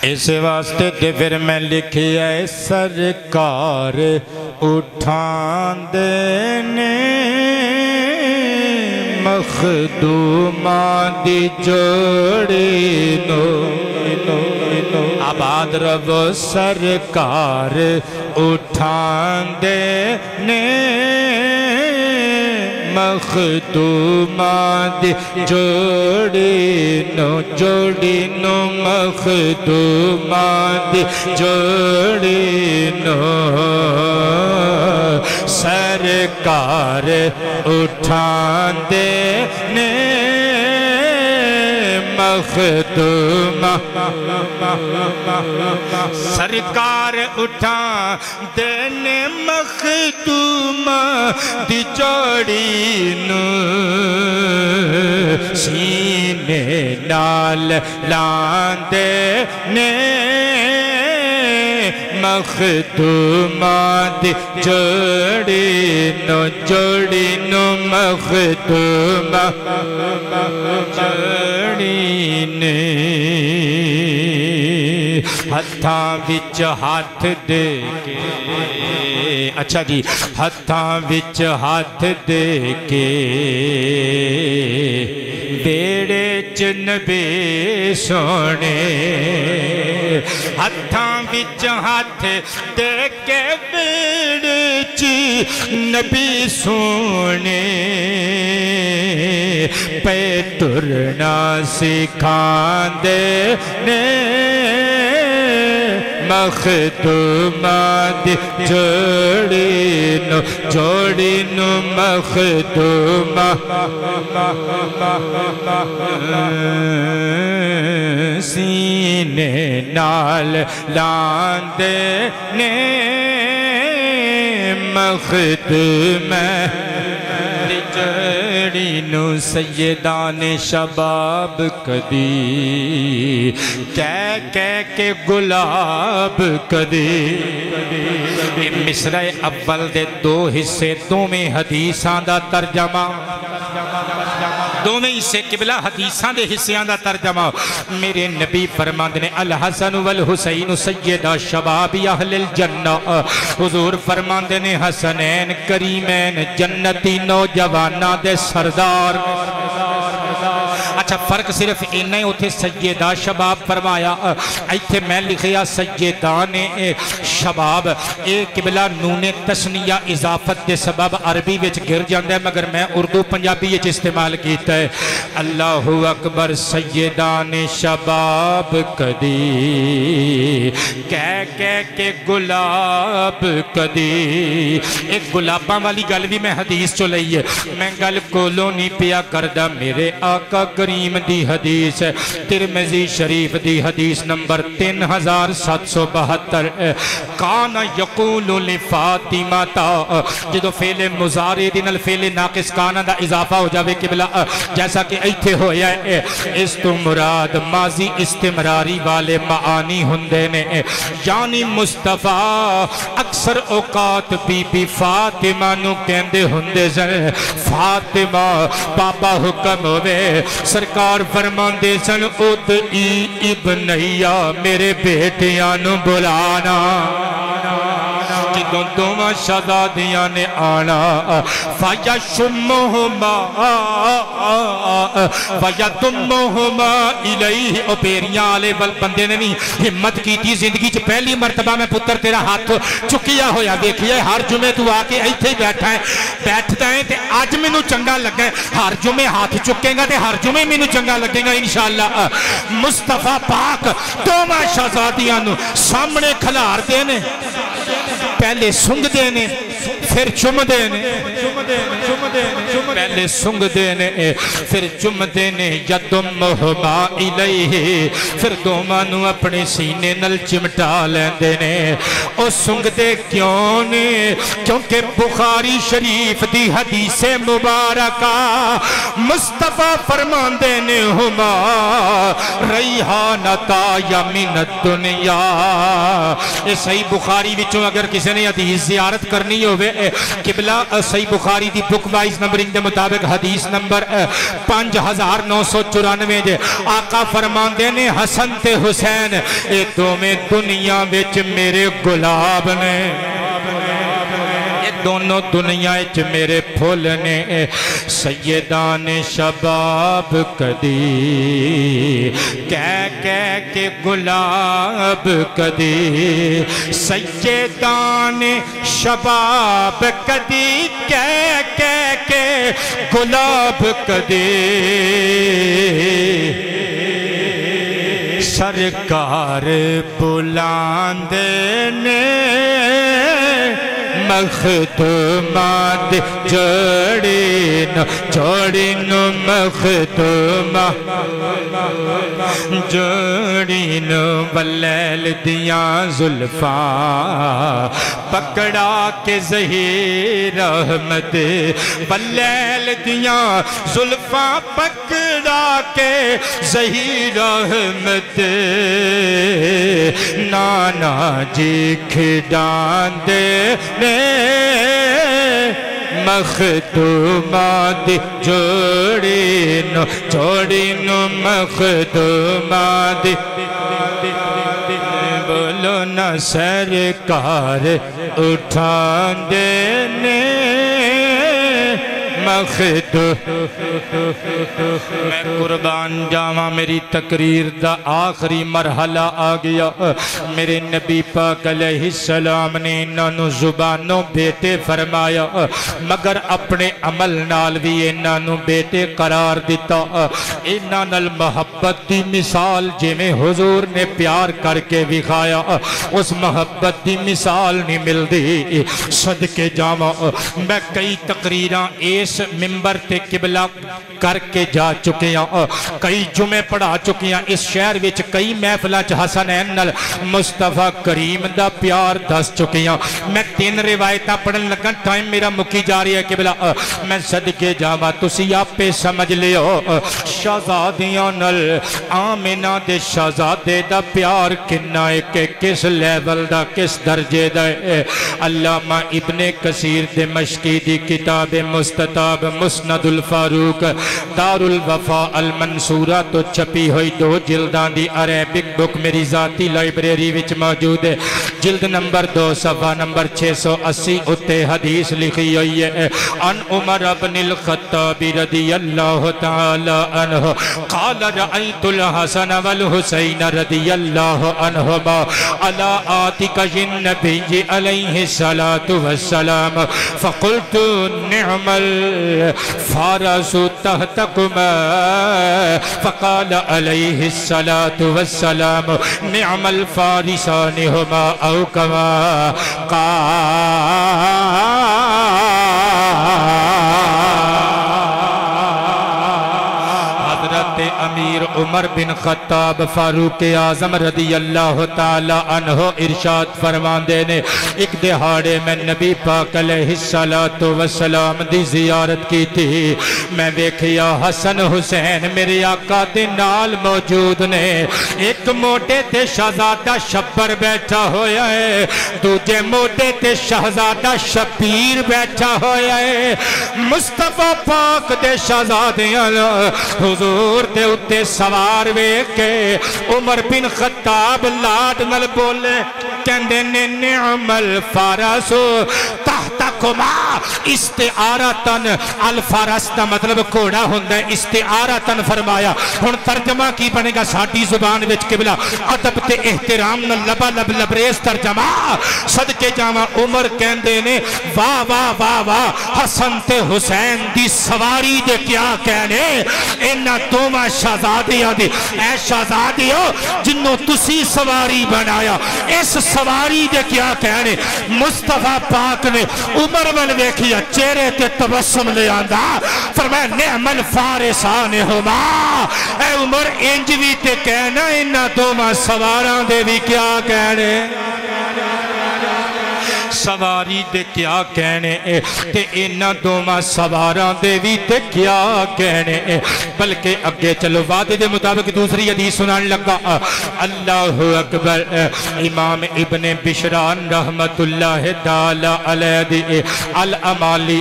[SPEAKER 3] اس واسطے تے پھر میں لکھیا ہے سرکار اٹھان دینے مخدومان دی جوڑی نو آباد رب سرکار اٹھان دینے مخدومان دی جوڑی نو مخدومان دی جوڑی نو سرکار اٹھان دینے مخدومان سرکار اٹھان دینے مخدومان دی جوڑی نو سینے نال لاندے نے مخدومان دی جوڑی نو مخدومان جوڑی نے ہتھاں وچ ہاتھ دے کے اچھا جی ہتھاں وچ ہاتھ دے کے بیڑے چ نبی سونے ہتھاں وچ ہاتھ دے کے بیڑے چ نبی سونے پہ ترنا سکھان دے نے مخدومان دی جوڑی نو مخدومان سینے نال لاندے نے مخدومان دی جوڑی نو سیدان شباب کدی کہہ کے گلاب کدی مصرع اول دے دو حصے دو میں حدیثاں دا ترجمہ دو میں حصے قبلہ حدیثاں دے حصیاں دا ترجمہ میرے نبی فرماند نے الحسن والحسین سیدہ شباب اہل الجنہ حضور فرماند نے حسنین کریمین جنتی نوجوانہ دے سردار اچھا فرق صرف اینا ہی ہوتے سیدہ شباب فرمایا ایتھے میں لکھیا سیدان شباب ایک قبلہ نون تسنیہ اضافت دے سبب عربی وچ گر جاندے مگر میں اردو پنجابی وچ استعمال کیتا ہے اللہ اکبر سیدان شباب کدی کہہ کے گلاب کدی ایک گلاباں والی گل بھی میں حدیث چو لئی ہے میں گل کولوں نہیں پیا کردہ میرے آقا کریم دی حدیث ہے ترمذی شریف دی حدیث نمبر 3772 کان یقول لفاطمہ تا جدو فعل مضارع دن الفعل ناقص کانا دا اضافہ ہو جاوے قبلہ جیسا کہ ایتھے ہویا ہے اس تو مراد ماضی استمراری والے معانی ہندے نے یعنی مصطفیٰ اکثر اوقات بی بی فاطمہ نو کہندے ہندے سن فاطمہ بابا حکم ہوئے سرکار فرمان دے سن ادعی ابنیہ میرے بیٹیاں نو بلانا جدوں دوما شہزادیاں نے آنا فَيَشُمُّهُمَا اِلَيْهِ او پیریاں آلے بندے نے بھی ہمت کی تھی زندگی چھ پہلی مرتبہ میں پتر تیرا ہاتھ چکیا ہویا دیکھیا ہے ہر جمعے تو آکے ایتھے بیٹھا ہے بیٹھتا ہے تے آج میں نو چنگا لگا ہے ہر جمعے ہاتھ چکیں گا تے ہر جمعے میں نو چنگا لگیں گا انشاءاللہ مصطفیٰ پاک دوما شہزادیاں نو سامنے کھلار دینے پہلے سنگ دینے پھر چم دینے پہلے سنگ دینے پھر چم دینے یدمہما الیہ پھر دومانو اپنے سینے نل چمٹا لین دینے او سنگ دے کیوں نے کیونکہ بخاری شریف دی حدیث مبارکہ مصطفیٰ فرمان دینے ہما ریحانتا یمین الدنیا یہ صحیح بخاری وچوں اگر کسی نے حدیث زیارت کرنی ہوئے قبلہ صحیح بخاری دی بک وائز نمبرنگ دے مطابق حدیث نمبر 5994 دے آقا فرمان دینے حسن تے حسین اے دو میں دنیا وچ میرے گلاب نے دونوں دنیا اچ میرے پھول نے سیدان شباب کدی کہہ کے گلاب کدی سیدان شباب کدی کہہ کے گلاب کدی سرکار بلاندے نے مخدومات جوڑین مخدومات جوڑین واللیل دیاں زلفاں پکڑا کے ظہیر احمد واللیل دیاں زلفاں پکڑا کے ظہیر احمد نانا جی کھڈان دے مخدومات جوڑین مخدومات بولو نہ سرکار اٹھان دینے میں قربان جاواں میری تقریر دا آخری مرحلہ آ گیا میرے نبی پاک علیہ السلام نے انہوں زبانوں بیٹے فرمایا مگر اپنے عمل نال بھی انہوں بیٹے قرار دیتا انہوں محبت دی مثال جے میں حضور نے پیار کر کے دکھایا اس محبت دی مثال نہیں مل دی صدقے جاواں میں کئی تقریراں اس ممبر تے قبلہ کر کے جا چکے ہیں کئی جمعے پڑھا چکے ہیں اس شہر وچ کئی محفلہ حسنین نال مصطفیٰ کریم دا پیار دس چکے ہیں میں 3 روایتاں پڑھن لگا ٹائم میرا مکی جا رہی ہے قبلہ میں صدقے جاواں تسی آپ پہ سمجھ لیو شہزادیاں نال آمنہ دے شہزادے دا پیار کنا ہے کہ کس لیول دا کس درجے دا ہے علامہ ابن کثیر دمشقی دی کتاب مستطاب کتاب مسند الفاروق دار الوفا المنصورہ تو چھپی ہوئی 2 جلدان دی عربک بک میری ذاتی لائبریری وچ موجود ہے جلد نمبر 2 صفحہ نمبر 680 اتے حدیث لکھی ہوئی ہے ان عمر بن الخطاب رضی اللہ تعالی عنہ قال رأیت الحسن والحسین رضی اللہ عنہما علی آتک النبی علیہ السلام فقلت نعم الفارس تحتکما فقال علیہ السلام نعم الفارسان ہما او کما حضرت امیر عمر بن خطاب فاروق اعظم رضی اللہ تعالی عنہ ارشاد فرماندے نے ایک دہاڑے میں نبی پاک علیہ السلام دی زیارت کی تھی میں دیکھیا حسن حسین میرے آقا دے نال موجود نے ایک موٹے تے شہزادہ شبر بیٹھا ہویا ہے دوجے موٹے تے شہزادہ شبیر بیٹھا ہویا ہے مصطفیٰ پاک دے شہزادیاں حضور دے اتے سوار ویکھ کے عمر بن خطاب لاڈ نال بولے کہندے نے نعم الفارس تحتکما استعارتن الفارس دا مطلب گھوڑا ہوندا ہے استعارتن فرمایا ہن ترجمہ کی بنے گا ساڈی زبان وچ قبلہ ادب تے احترام نال لبا لب لبریز ترجمہ صدقے جاواں عمر کہندے نے واہ واہ واہ واہ حسن تے حسین دی سواری دے کیا کہنے انہاں دوواں شہزادیاں دی اے شہزادیو جنوں تسی سواری بنایا اس سواری دے کیا کہنے مصطفیٰ پاک نے عمر ول ویکھیا چہرے تے تبسم لے آندا فرمایا نعم الفارسان ہما اے عمر انج وی تے کہنا انہاں دوواں سواراں دے وی کیا کہنے سواری دے کیا کہنے تے انہاں دوواں سواراں دے وی تے کیا کہنے بلکہ اگے چلو وعدے دے مطابق دوسری حدیث سنان لگا اللہ اکبر امام ابن بشران رحمت اللہ تعالی علیہ دی الامالی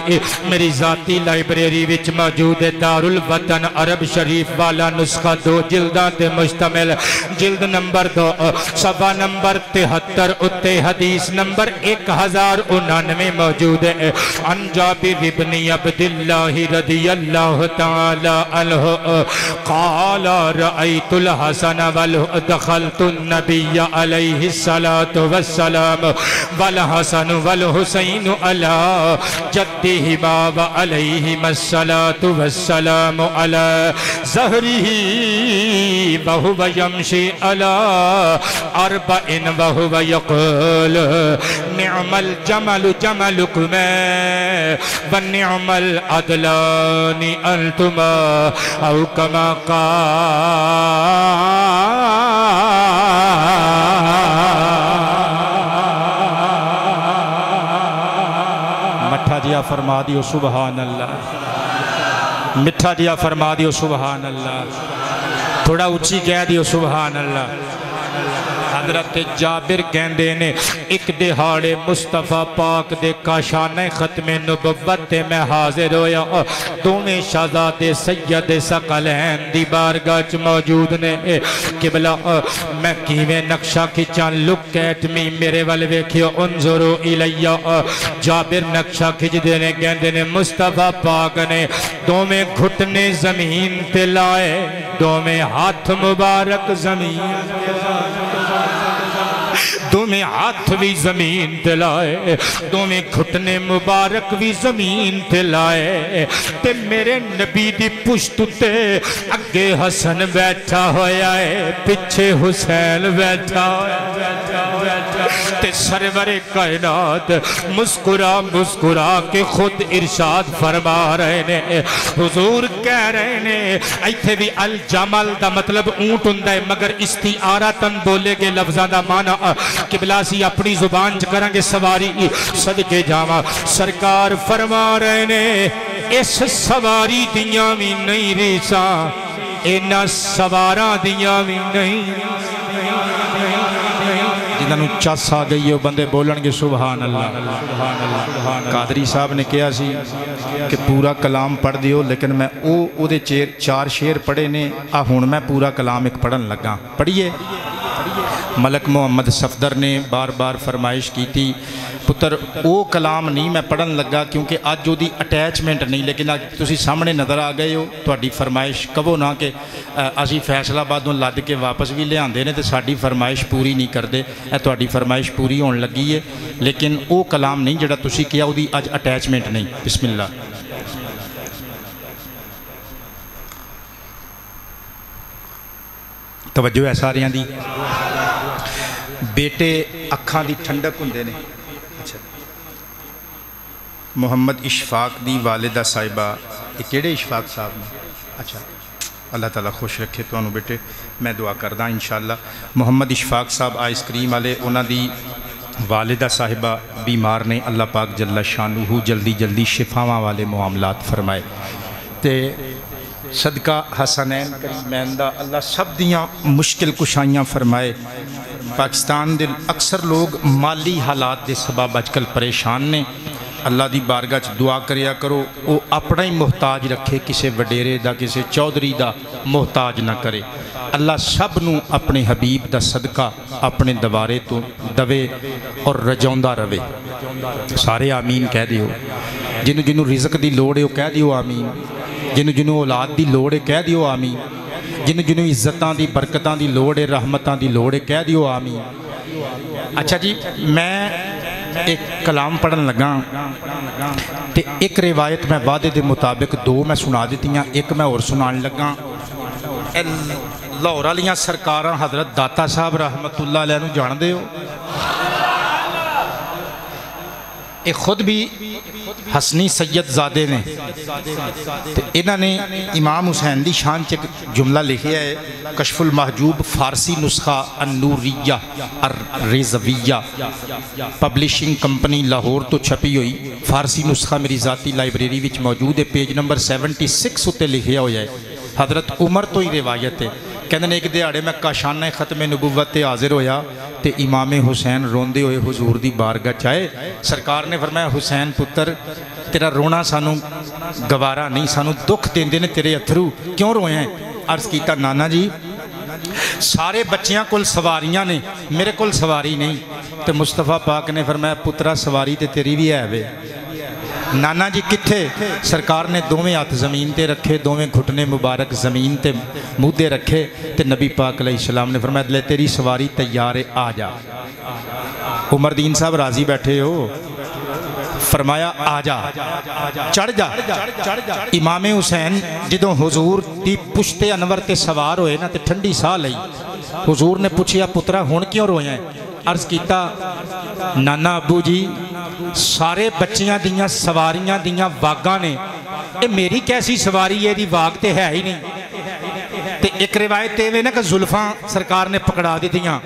[SPEAKER 3] میری ذاتی لائبریری وچ موجود ہے دار الوطن عرب شریف والا نسخہ 2 جلداں تے مشتمل جلد نمبر 2 صفحہ نمبر 73 اتے حدیث نمبر 1099 موجود ہے عن جابر بن عبداللہ رضی اللہ تعالی عنہ قال رأیت الحسن دخلت النبی علیہ السلام والحسن والحسین علی جدہما وعلیہم السلام علی ظہرہ وہو یمشی علی اربع وہو یقول نعم الجمل جملکما ونعم العدلان انتما او کما مٹھا جیا فرما دیو سبحان اللہ مٹھا جیا فرما دیو سبحان اللہ تھوڑا اچھی کہہ دیو سبحان اللہ حضرت جابر کہندے نے ایک دہاڑے مصطفیٰ پاک دے کاشانہ ختم نبوت میں حاضر ہویا دونے شہزادے سید ثقلین دی بارگاہ چ موجود نے قبلہ میں کیویں نقشہ کھچاں لک ایٹ می میرے ول ویکھیو انظروا الیہ جابر نقشہ کھچ دے نے کہندے نے مصطفیٰ پاک نے دوویں گھٹنے زمین تے لائے دوویں ہاتھ مبارک زمین تے لائے دومیں ہاتھ بھی زمین تے لائے دومیں گھٹنے مبارک بھی زمین تے لائے تے میرے نبی دی پشت تے اگے حسن بیٹھا ہویا ہے پچھے حسین بیٹھا ہویا تے سرور کائنات مسکرا مسکرا کے خود ارشاد فرما رہے نے حضور کہہ رہے نے ایتھے بھی الجمل دا مطلب اونٹ ہوندا ہے مگر استعارتن بولے گے لفظاں دا معنی قبلہ سی اپنی زبان کریں گے سواری صدقے جاواں سرکار فرما رہے نے اس سواری دیاں بھی نہیں ریساں انہاں سواراں دیاں بھی نہیں
[SPEAKER 1] جنہوں چس آ گئی ہو بندے بولن گے سبحان اللہ. قادری صاحب نے کہا سی کہ پورا کلام پڑھ دیو لیکن میں او دے 4 شعر پڑھے نے ہن میں پورا کلام ایک پڑھن لگا. پڑھیے. ملک محمد صفدر نے بار بار فرمائش کی تھی پتر او کلام نہیں میں پڑھن لگا کیونکہ آج جو دی اٹیچمنٹ نہیں لیکن آج تسی سامنے نظر آ گئے ہو تہاڈی فرمائش کبو نہ کہ اسی فیصلہ آبادوں لد کے واپس بھی لے آندے نے تے ساڈی فرمائش پوری نہیں کردے. اے تہاڈی فرمائش پوری ہون لگی ہے لیکن او کلام نہیں جڑا تسی کیا او دی اج اٹیچمنٹ نہیں. بسم اللہ. توجہ ہے ساریاں دی. بیٹے اکھاں دی ٹھنڈک ہوندے نے. محمد اشفاق دی والدہ صاحبہ یہ کیڑے اشفاق صاحب نے؟ اچھا اللہ تعالیٰ خوش رکھے تو انہوں بیٹے میں دعا کردہ انشاءاللہ. محمد اشفاق صاحب آئس کریم والے انہوں دی والدہ صاحبہ بیمار نے. اللہ پاک جل شانہ جلدی جلدی شفاواں والے معاملات فرمائے تے صدقہ حسنین کریمین دا اللہ سب دیاں مشکل کشائیاں فرمائے. پاکستان دے اکثر لوگ مالی حالات دے سبب اج کل پریشان نے. اللہ دی بارگاہ چ دعا کریا کرو او اپنا ہی محتاج رکھے کسے وڈیرے دا کسے چودھری دا محتاج نہ کرے. اللہ سب نو اپنے حبیب دا صدقہ اپنے دوارے تو دوے اور رجوندہ روے. سارے آمین کہہ دیو. جنہوں جنہوں رزق دی لوڑ ہے وہ کہہ دیو آمین. جنہوں جنہوں اولاد دی لوڑ ہے کہہ دیو آمین. جنہوں جنہوں عزتاں دی برکتاں دی لوڑ ہے رحمتاں دی لوڑ ہے کہہ دیو آمین. اچھا جی میں ایک کلام پڑھن لگا تے ایک روایت میں وعدے دے مطابق 2 میں سنا دیتی ہیں ایک میں اور سنان لگا. لاہور والیاں سرکاراں حضرت داتا صاحب رحمت اللہ علیہ نو جان دے ہو. ایک خود بھی حسنی سید زادے نے انہوں نے امام حسین دی شان چک جملہ لکھے ہے. کشف المحجوب فارسی نسخہ النوریہ الرضویہ پبلشنگ کمپنی لاہور تو چھپی ہوئی. فارسی نسخہ میری ذاتی لائبریری وچ موجود ہے. پیج نمبر 76 اتے لکھیا ہو جائے. حضرت عمر تو ہی روایت ہے. کہندے ایک دیہاڑے میں کاشانہ ختم نبوت تے حاضر ہویا تے امام حسین روندے ہوئے حضور دی بارگاہ چاہے. سرکار نے فرمایا حسین پتر تیرا رونا سانو گوارا نہیں سانو دکھ دیندے نے تیرے اتھرو کیوں روئے ہیں؟ عرض کیتا نانا جی سارے بچیاں کل سواریاں نے میرے کل سواری نہیں. تے مصطفیٰ پاک نے فرمایا پترا سواری تے تیری بھی ہے وے. نانا جی کتھے؟ سرکار نے 2 ہاتھ زمین تے رکھے 2 گھٹنے مبارک زمین تے مودے رکھے تے نبی پاک علیہ السلام نے فرمایا لے تیری سواری تیار ہے آ جا. عمر دین صاحب راضی بیٹھے ہو فرمایا آ جا چڑھ جا. امام حسین جدوں حضور دی پشت انور تے سوار ہوئے نا تے ٹھنڈی ساہ لئی. حضور نے پوچھیا پترا ہون کیوں روئے ہیں؟ عرض کیتا نانا ابو جی سارے بچیاں دیاں سواریاں دیاں واگاں نے اے میری کیسی سواری ہے دی واگ تے ہے ہی نہیں. تے ایک روایت تے وے نا کہ زلفاں سرکار نے پکڑا دی دیاں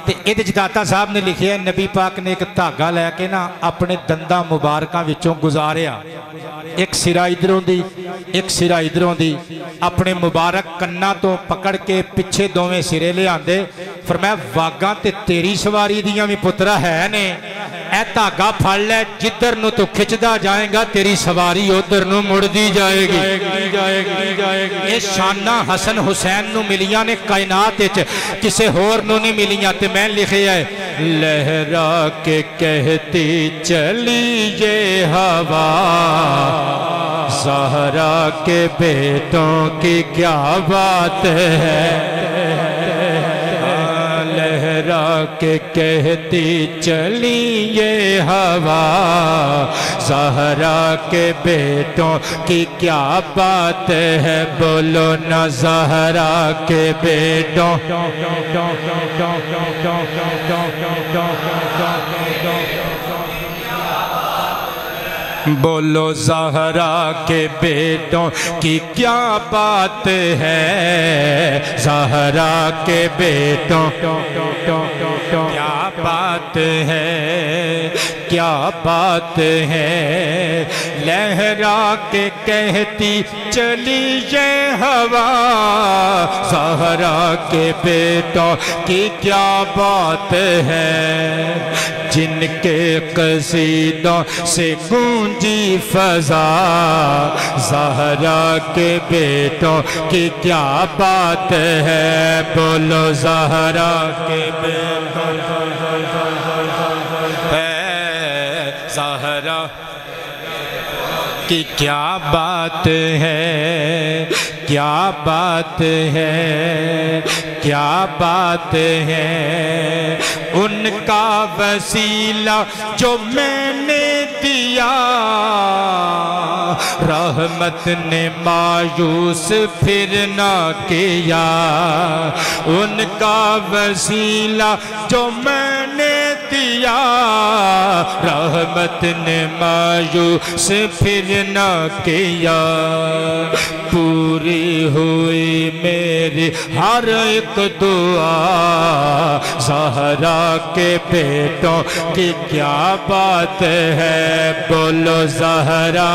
[SPEAKER 1] تے ایدے جداتا صاحب نے لکھیا ہے نبی پاک نے ایک دھاگا لے کے نا اپنے دندہ مبارکاں وچوں گزاریا. ایک سرا ادھروں دی ایک سرا ادھروں دی اپنے مبارک کنہ تو پکڑ کے پچھے 2 سرے لے آندے. فرمایا واگاں تے تیری سواری دیاں بھی پترا ہے نے اے دھاگا پھڑ لے جدھر نو تو کھچدا جائے گا تیری سواری ادھر نو مڑ دی جائے گی. اے شانہ حسن حسین نو ملیاں نے کائنات وچ کسے ہور نو نہیں ملیاں. تے میں لکھے ہے لہرا کے کہتی چلی یہ ہوا زہرا کے بیٹوں کی کیا بات ہے. لہرا کے کہتی چلی یہ ہوا زہرا کے بیٹوں کی کیا بات ہے. بولو نہ زہرا کے بیٹوں بولو زہرا کے بیٹوں کی کیا بات ہے. زہرا کے بیٹوں کیا بات ہے.
[SPEAKER 3] کیا بات ہے، لہرا کے کہتی چلی یہ ہوا، زہرا کے بیٹوں کی کیا بات ہے، جن کے قصیدوں سے گونجی فضا، زہرا کے بیٹوں کی کیا بات ہے، بولو زہرا کے بیٹوں زہرا کی کیا بات ہے، کیا بات ہے، کیا بات ہے، ان کا وسیلہ جو میں نے دیا، رحمت نے مایوس پھر نہ کیا، ان کا وسیلہ جو میں نے دیا، رحمت نے مایوس پھر نہ کیا، پوری ہوئی میری ہر ایک دعا، زہرا کے بیٹوں کی کیا بات ہے، بولو زہرا،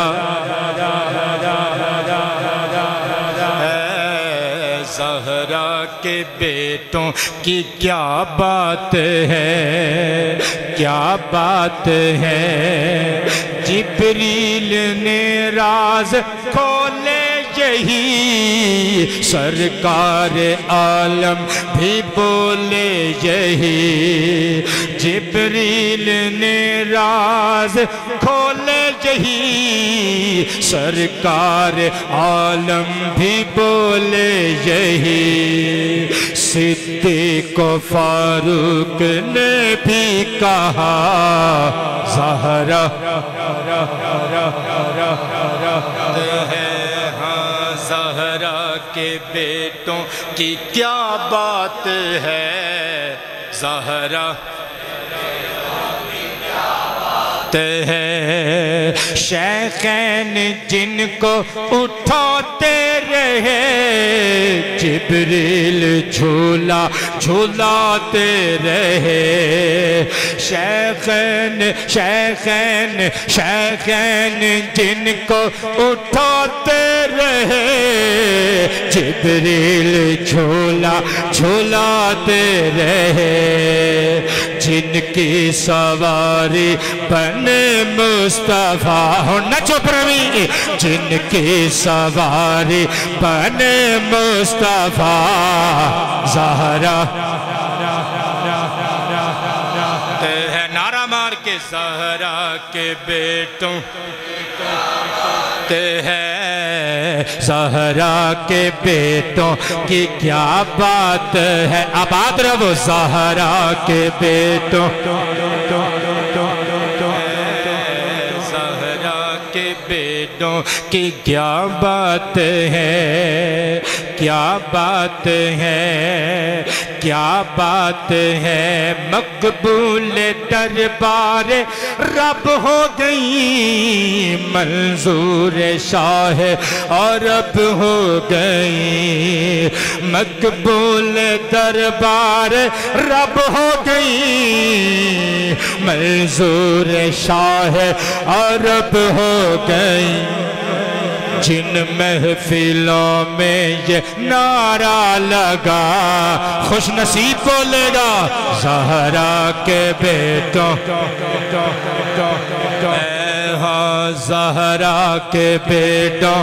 [SPEAKER 3] زہرا کے بیٹوں کی کیا بات ہے، کیا بات ہے، جبریل نے راز کھولے یہی، سرکار عالم بھی بولے یہی، جبریل نے راز کھولے یہی، سرکار عالم بھی بولے یہی، صدیق و فاروق نے بھی کہا، زہرا زہرا کے بیٹوں کی کیا بات ہے، زہرا ہے، شیخین جن کو اٹھاتے رہے، جبریل جھولا جھولاتے رہے، شیخین جن کو اٹھاتے رہے، جبریل جھولا جھولاتے رہے، جن کی سواری بنے مصطفیٰ، نچو پروی، جن کی سواری بنے مصطفیٰ، زہرا ہے، نعرہ مار کے زہرا کے بیٹوں ہے، زہرا کے بیٹوں کی کیا بات ہے، آباد رہو زہرا کے بیٹوں، زہرا کے بیٹوں کی کیا بات ہے، کیا بات ہے، کیا بات ہے، مقبول دربار رب ہو گئی، منظور شاہ اور رب ہو گئی، مقبول دربار رب ہو گئی، منظور شاہ اور رب ہو گئی، جن محفلوں میں یہ نعرہ لگا، خوش نصیب بولے گا، زہرا کے بیٹوں، ہاں زہرا کے بیٹوں،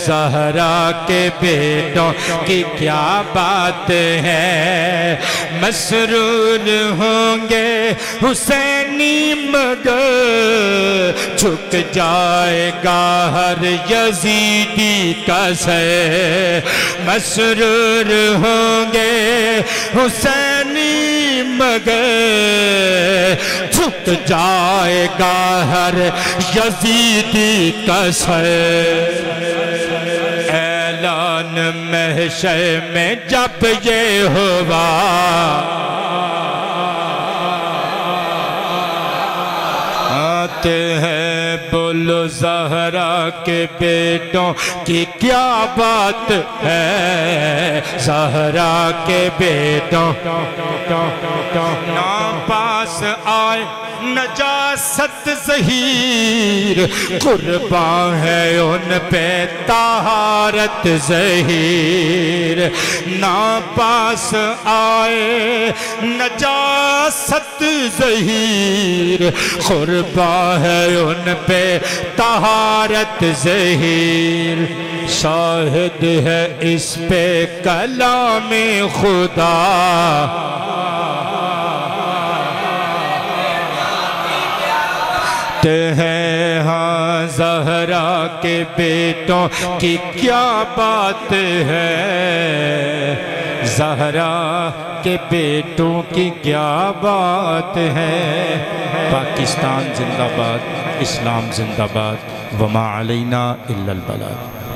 [SPEAKER 3] زہرا کے بیٹوں کی کیا بات ہے، مسرور ہوں گے حسینی مگر، جھک جائے گا ہر یزیدی کا سر، مسرور ہوں گے حسینی مگر، جھک جائے گا ہر یزیدی کا سر، اعلان محشر میں جب یہ ہوا، آتے ہیں بولو زہرا کے بیٹوں کی کیا بات ہے، زہرا کے بیٹوں ناپاس آئے نجاست ظہیر، قربان ہے ان پہ طہارت ظہیر، ناپاس آئے نجاست ظہیر، قربان ہے ان پہ طہارت ظہیر، شاہد ہے اس پہ کلام خدا، ہے ہاں زہرا کے بیٹوں کی کیا بات ہے، زہرا کے بیٹوں کی کیا بات ہے۔ پاکستان زندہ باد، اسلام زندہ باد، وما علینا الا البلاغ۔